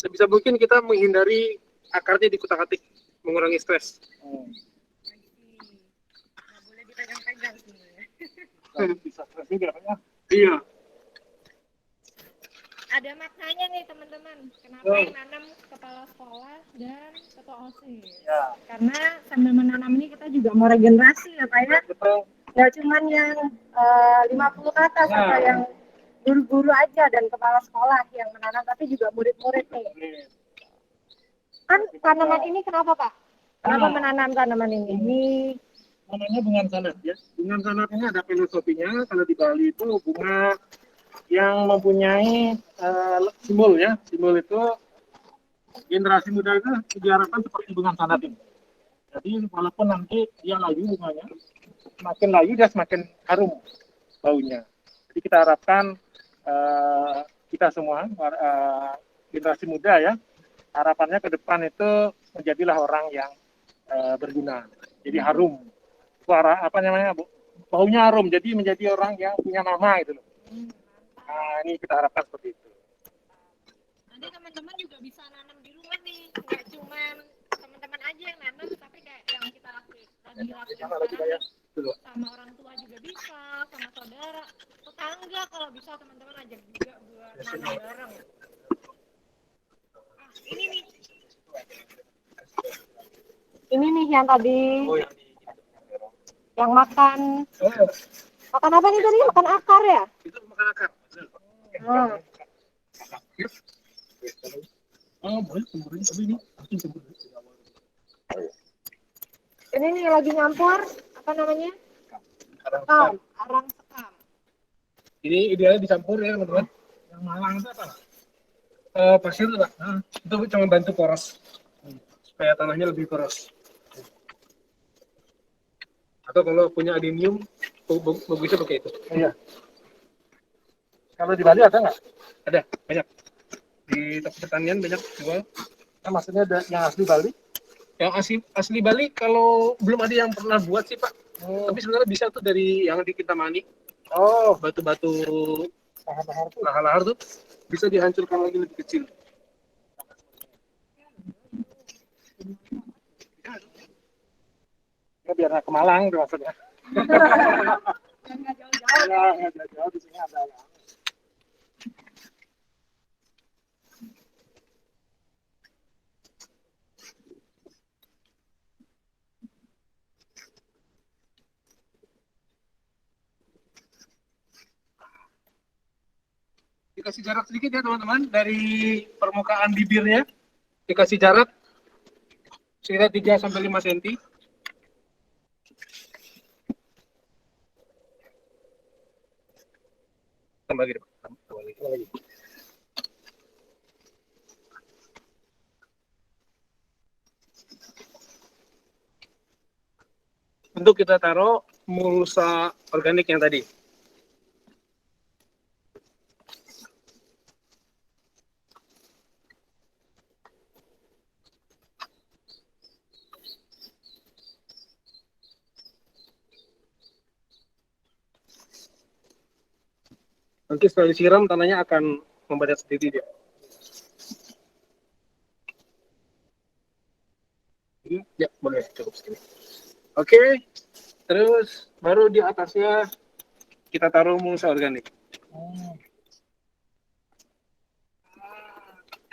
Sebisa mungkin kita menghindari akarnya dikutak-atik, mengurangi stres. Nggak boleh dipegang-pegang sebenarnya. bisa stres juga ya. Iya. Ada maknanya nih teman-teman. Kenapa yang nanam kepala sekolah dan ketua OSIS? Ya. Karena sambil menanam ini kita juga mau regenerasi ya Pak ya. Betul. Nggak cuma yang 50 ke atas atau yang guru-guru aja dan kepala sekolah yang menanam, tapi juga murid-murid nih. Kan tanaman ini kenapa Pak? Kenapa menanam tanaman ini? Ini namanya bunga sanat ya. Bunga sanat ini ada filosofinya. Kalau di Bali itu bunga yang mempunyai simbol ya. Simbol itu generasi muda itu diharapkan seperti bunga sanat ini. Jadi walaupun nanti dia layu bunganya, semakin layu dia semakin harum baunya. Jadi kita harapkan kita semua generasi muda ya, harapannya ke depan itu menjadilah orang yang berguna. Jadi harum, suara apa namanya, baunya harum. Jadi menjadi orang yang punya nama gitu loh. Nah ini kita harapkan seperti itu. Nanti teman-teman juga bisa nanam di rumah nih, nggak cuma teman-teman aja yang nanam, tapi kayak yang kita lakuin sekarang sama orang tua juga bisa, sama saudara, tetangga enggak, kalau bisa teman-teman ajak juga buat nanam bareng. Ini nih. Ini nih yang tadi. Yang makan. Makan apa nih tadi? Makan akar ya? Itu makan akar. Hmm. Oh, boleh cemburuin tapi ini aku cemburu. Ini nih lagi nyampur apa namanya? Sekam, arang sekam. Ini idealnya dicampur ya teman-teman. Yang malang itu apa? Pasir itu Pak. Itu cuma bantu poros supaya tanahnya lebih poros. Atau kalau punya adenium bagusnya pakai itu. Iya. Kalau di Bali ada nggak? Ada, banyak. Di toko pertanian banyak jual. Nah, maksudnya ada yang asli Bali? Yang asli Bali kalau belum ada yang pernah buat sih Pak. Tapi sebenarnya bisa tuh dari yang di Kintamani. Oh, batu-batu lahar-lahar tuh bisa dihancurkan lagi lebih kecil. Ya, biar nggak ke Malang tuh maksudnya. Nggak jauh-jauh, di sini ada. Dikasih jarak sedikit ya teman-teman dari permukaan bibirnya, dikasih jarak sekitar 3 sampai 5 cm. Tambah lagi, Pak. Tambah lagi. Untuk kita taruh mulsa organik yang tadi. Nanti setelah disiram tanahnya akan membadat sendiri dia. Ya, boleh cukup segini. Oke, terus baru di atasnya kita taruh mulsa organik.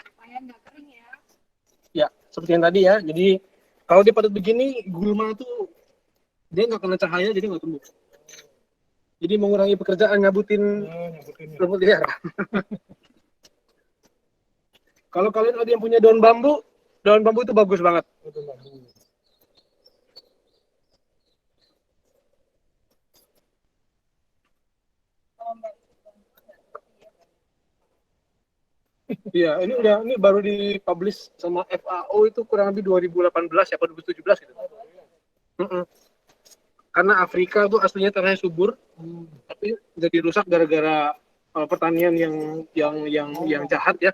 Supaya nggak kering ya. Ya, seperti yang tadi ya. Jadi kalau dia padat begini, gulma tuh dia nggak kena cahaya, jadi nggak tumbuh. Jadi mengurangi pekerjaan ngabutin rumput liar. Kalau kalian ada yang punya daun bambu itu bagus banget. Iya, ini baru dipublish sama FAO itu kurang lebih 2018 ya, atau 2017 gitu. Mm-mm. Karena Afrika tuh aslinya tanahnya subur, tapi jadi rusak gara-gara pertanian yang jahat ya.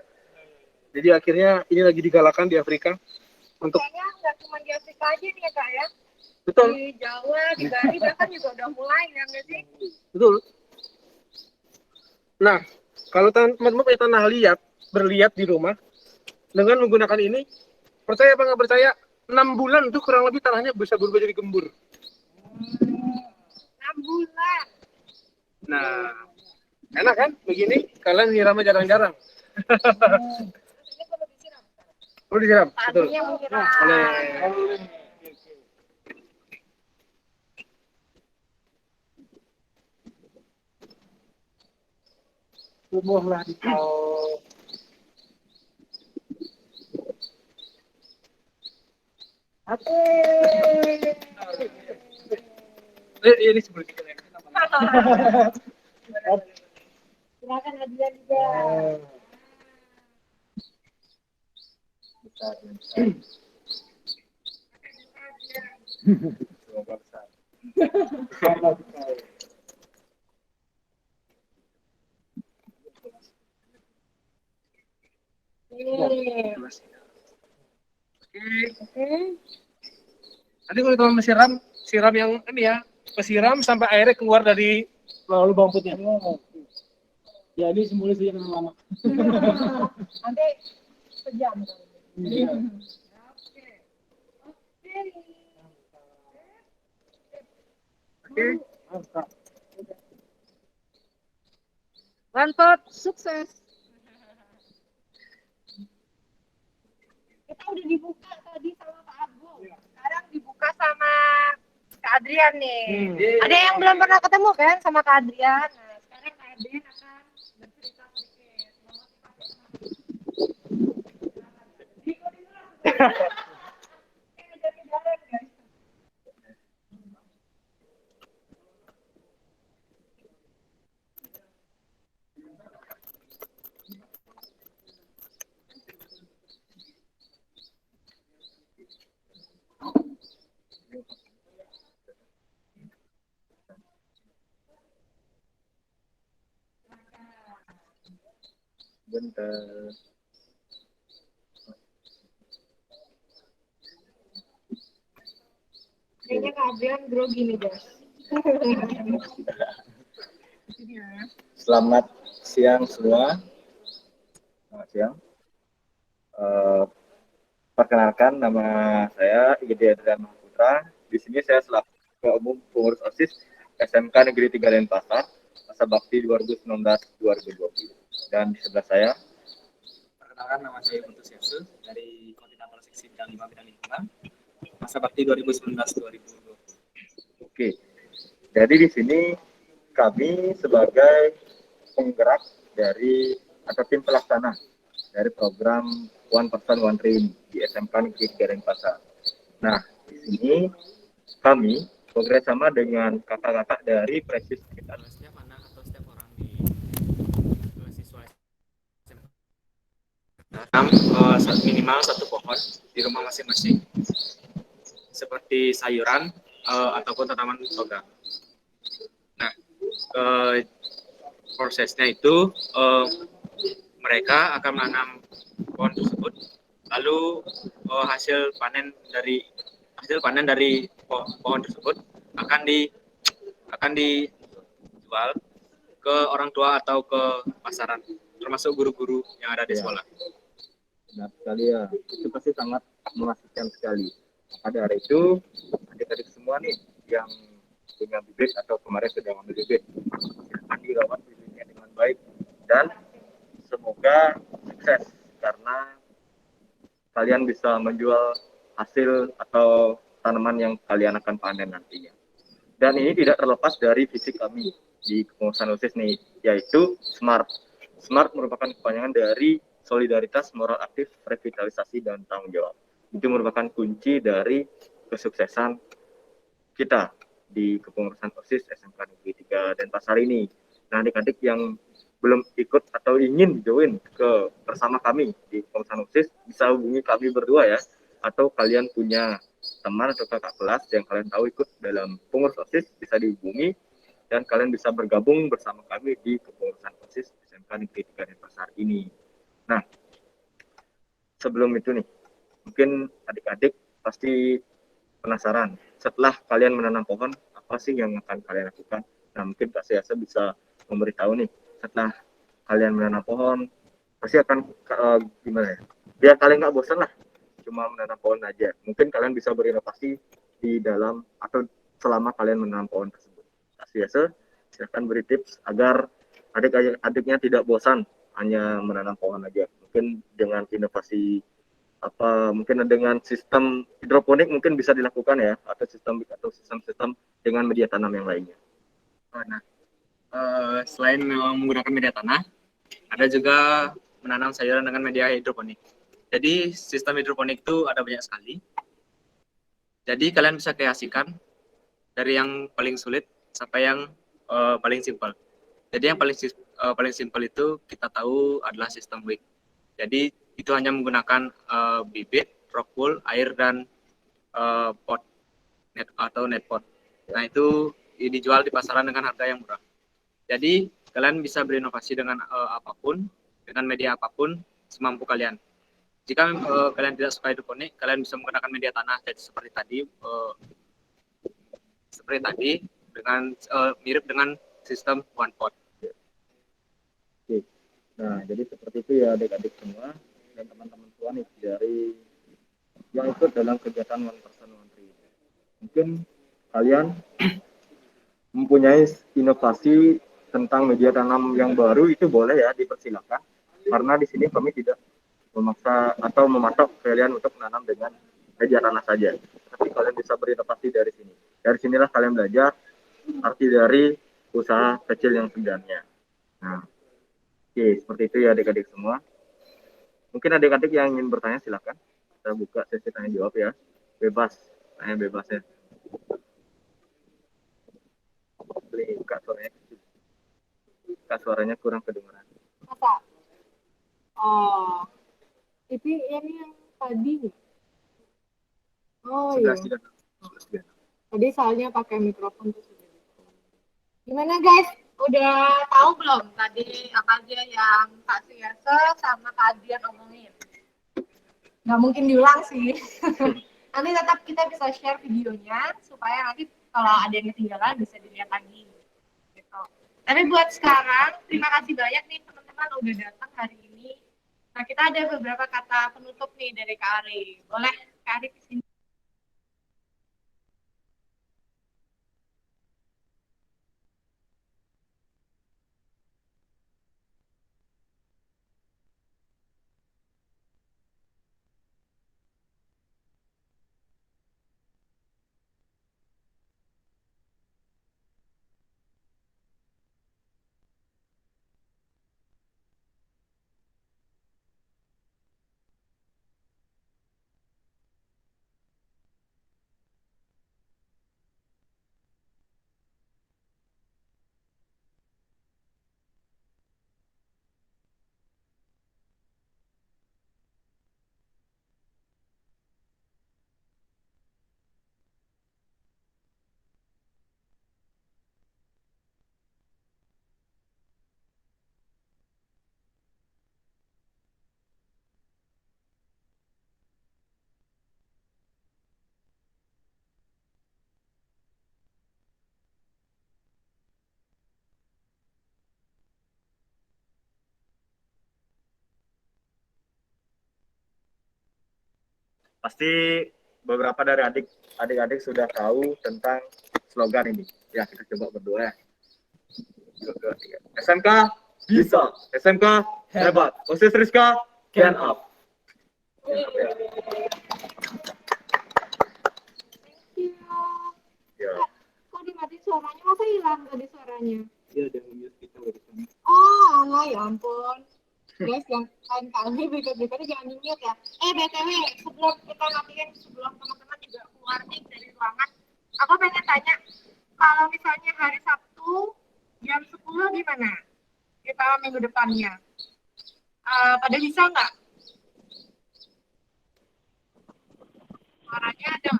Jadi akhirnya ini lagi digalakan di Afrika untuk Kayaknya nggak cuma di Afrika aja nih ya Kak ya. betul, Di Jawa, di Bali bahkan juga udah mulai ya nggak sih? betul. Nah, kalau teman-teman punya tanah berliat di rumah dengan menggunakan ini, percaya apa nggak percaya, 6 bulan itu kurang lebih tanahnya bisa berubah jadi gembur. 6 bulan. Nah, enak kan? Begini kalian nyiramnya jarang-jarang. Terus ini perlu disiram. Perlu disiram, betul. Tadinya menyiram. Boleh. Tumbuhlah di kau. Oke. Ini sebelum kita Silakan hadiah juga. Oke. Oke. Nanti kalau teman siram yang ini ya, pesiram sampai airnya keluar dari lubang putnya. Ya ini simbolis yang lama. Nanti sejam. Iya. Oke. Oke. Mantap. One pot sukses. Kita udah dibuka tadi sama Pak Agung. Sekarang dibuka sama Kak Adrian nih. Ada yang belum pernah ketemu kan sama Kak Adrian? Nah, sekarang Kak Adrian akan bercerita sedikit. Bentar. Kayaknya Kak Adrian grogi nih guys. Selamat siang semua. Selamat siang. Perkenalkan, nama saya Igede Adrian Mahaputra. Di sini saya selaku Ketua Umum Pengurus OSIS SMK Negeri 3 Denpasar, masa bakti 2019-2020. Dan di sebelah saya, Perkenalkan, nama saya Pontus Yassu dari Koordinator Seksi Bidang 5 Bidang Lingkungan, masa bakti 2019-2020. oke. Jadi di sini kami sebagai penggerak dari atau tim pelaksana dari program One Person One Dream di SMK Negeri 3 Denpasar. Nah, di sini kami bekerjasama dengan kakak-kakak dari Presis sekitar Setiap anak atau setiap orang di siswa tanam minimal satu pohon di rumah masing-masing, seperti sayuran ataupun tanaman toga. Nah, prosesnya itu mereka akan menanam pohon tersebut, lalu hasil panen dari pohon tersebut akan dijual ke orang tua atau ke pasaran, termasuk guru-guru yang ada di sekolah. Benar sekali ya, itu pasti sangat mengasihkan sekali. Pada hari itu, adik-adik semua nih yang punya bibit atau kemarin sudah mengambil bibit, silahkan dirawat bibitnya dengan baik dan semoga sukses karena kalian bisa menjual hasil atau tanaman yang kalian akan panen nantinya. Dan ini tidak terlepas dari visi kami di kepengurusan OSIS nih, yaitu SMART. SMART merupakan kepanjangan dari solidaritas, moral aktif, revitalisasi, dan tanggung jawab. Itu merupakan kunci dari kesuksesan kita di kepengurusan OSIS SMK Negeri 3 Denpasar ini. Nah, adik-adik yang belum ikut atau ingin join ke bersama kami di kepengurusan OSIS, bisa hubungi kami berdua ya, atau kalian punya teman atau kakak kelas yang kalian tahu ikut dalam pengurus OSIS, bisa dihubungi dan kalian bisa bergabung bersama kami di kepengurusan OSIS SMK Negeri 3 Denpasar ini. Nah, sebelum itu nih, mungkin adik-adik pasti penasaran, setelah kalian menanam pohon, apa sih yang akan kalian lakukan? Nah, mungkin Kak Siasa bisa memberitahu nih, setelah kalian menanam pohon, pasti akan gimana ya? Biar kalian nggak bosan lah, cuma menanam pohon aja. Mungkin kalian bisa berinovasi di dalam atau selama kalian menanam pohon tersebut. Kak Siasa, silahkan beri tips agar adik-adiknya tidak bosan hanya menanam pohon aja. Mungkin dengan inovasi mungkin dengan sistem hidroponik mungkin bisa dilakukan ya, atau sistem dengan media tanam yang lainnya. Nah, selain menggunakan media tanah, ada juga menanam sayuran dengan media hidroponik. Jadi sistem hidroponik itu ada banyak sekali. Jadi kalian bisa kreasikan dari yang paling sulit sampai yang paling simpel. Jadi yang paling simpel itu kita tahu adalah sistem WIC. Jadi itu hanya menggunakan bibit, rock wool, air, dan pot net atau net pot. Nah, itu dijual di pasaran dengan harga yang murah. Jadi kalian bisa berinovasi dengan apapun, dengan media apapun semampu kalian. Jika kalian tidak suka hidroponik, kalian bisa menggunakan media tanah seperti tadi dengan mirip dengan sistem one pot. Oke. Nah, jadi seperti itu ya adik-adik semua dan teman-teman tua nih dari yang ikut dalam kegiatan One Person One Tree. Mungkin kalian mempunyai inovasi tentang media tanam yang baru itu boleh ya, dipersilakan. Karena di sini kami tidak memaksa atau mematok kalian untuk menanam dengan media tanah saja. Tapi kalian bisa berinovasi dari sini. Dari sinilah kalian belajar arti dari usaha kecil yang sebenarnya. Nah, oke, seperti itu ya adik-adik semua. Mungkin adik-adik yang ingin bertanya silakan. Kita buka sesi tanya jawab ya. Bebas, tanya bebas ya. Kak suaranya kecil. Kak suaranya kurang kedengaran. Masa? Oh, itu ini yang tadi. Oh iya. 11.36. Tadi soalnya pakai mikrofon tuh. Gimana guys? Udah tahu belum tadi apa aja yang Kak Suyasa sama Kak Adrian omongin? Nggak mungkin diulang sih. Nanti tetap kita bisa share videonya supaya nanti kalau ada yang ketinggalan bisa dilihat lagi. Gitu. Tapi buat sekarang, terima kasih banyak nih teman-teman udah datang hari ini. Nah, kita ada beberapa kata penutup nih dari Kak Ari. Boleh Kak Ari kesini? Pasti beberapa dari adik-adik sudah tahu tentang slogan ini. Ya, kita coba berdoa ya. 1, 2, 3. SMK bisa, SMK hebat, OSIS Rizka can up. Ya. Kok dimatiin suaranya? Masa hilang tadi suaranya? Iya, ada yang mute kita barusan. Oh, Allah, ya ampun. Guys, yang lain kali berikut-berikutnya jangan di-mute ya. BTW, sebelum kita ngapain, sebelum teman-teman juga keluar nih dari ruangan, aku pengen tanya, kalau misalnya hari Sabtu jam 10 gimana? Kita minggu depannya. Pada bisa nggak? Suaranya ada.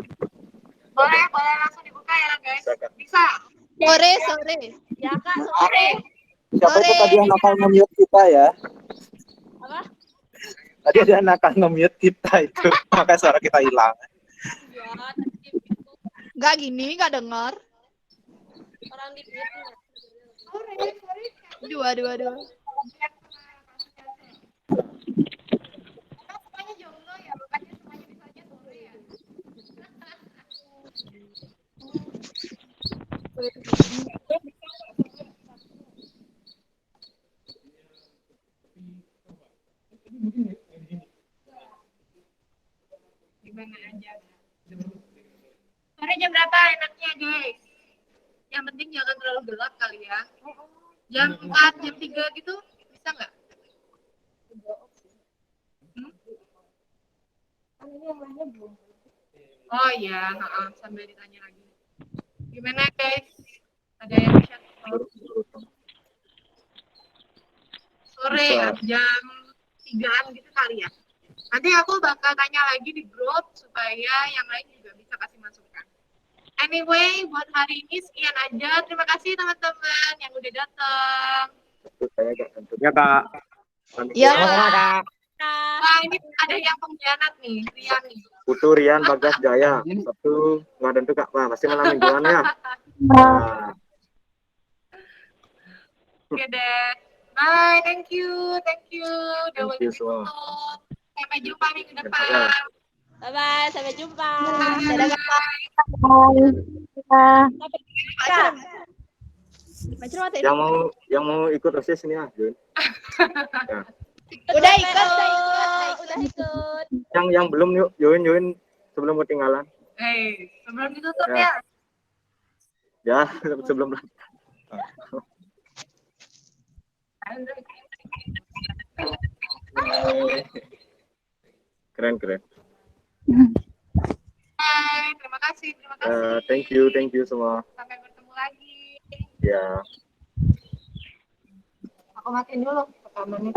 Boleh langsung dibuka ya guys. Bisa. Sore. Ya Kak, sore. Siapa itu tadi yang nakal nge-mute kita ya? Apa? Tadi ada yang nakal nge-mute kita itu, makanya suara kita hilang. Ya, tadi gitu. Nggak gini, nggak dengar. Orang di Sore. Dua. Semuanya jomblo ya, bukannya semuanya bisanya sore ya. Gimana aja. Sore jam berapa enaknya guys? Yang penting jangan terlalu gelap kali ya. Jam 4, jam 3 gitu bisa nggak? Oh iya, sambil ditanya lagi. Gimana guys? Ada yang bisa sore ya, jam 3-an gitu kali ya. Nanti aku bakal tanya lagi di grup supaya yang lain juga bisa kasih masukan. Anyway, buat hari ini sekian aja. Terima kasih teman-teman yang udah datang. Ya Kak. Iya. Wah, ini ada yang pengkhianat nih, Rian nih. Putu Rian Bagas Jaya. Sabtu nggak tentu Kak. Wah, pasti malam mingguan ya. Nah. Oke deh. Bye, thank you. Udah Thank you semua. Sampai jumpa minggu depan. Bye-bye, sampai jumpa. Bye. Dadah, Kak. Bye. Kak. Macam mati. yang mau ikut OSIS ini join. Ya. Udah ikut. Yang belum yuk join sebelum ketinggalan. Sebelum ditutup Ya. ya. Ya, sebelum keren. Hai, terima kasih. Thank you semua. Sampai bertemu lagi. Ya. Aku matiin dulu rekamannya.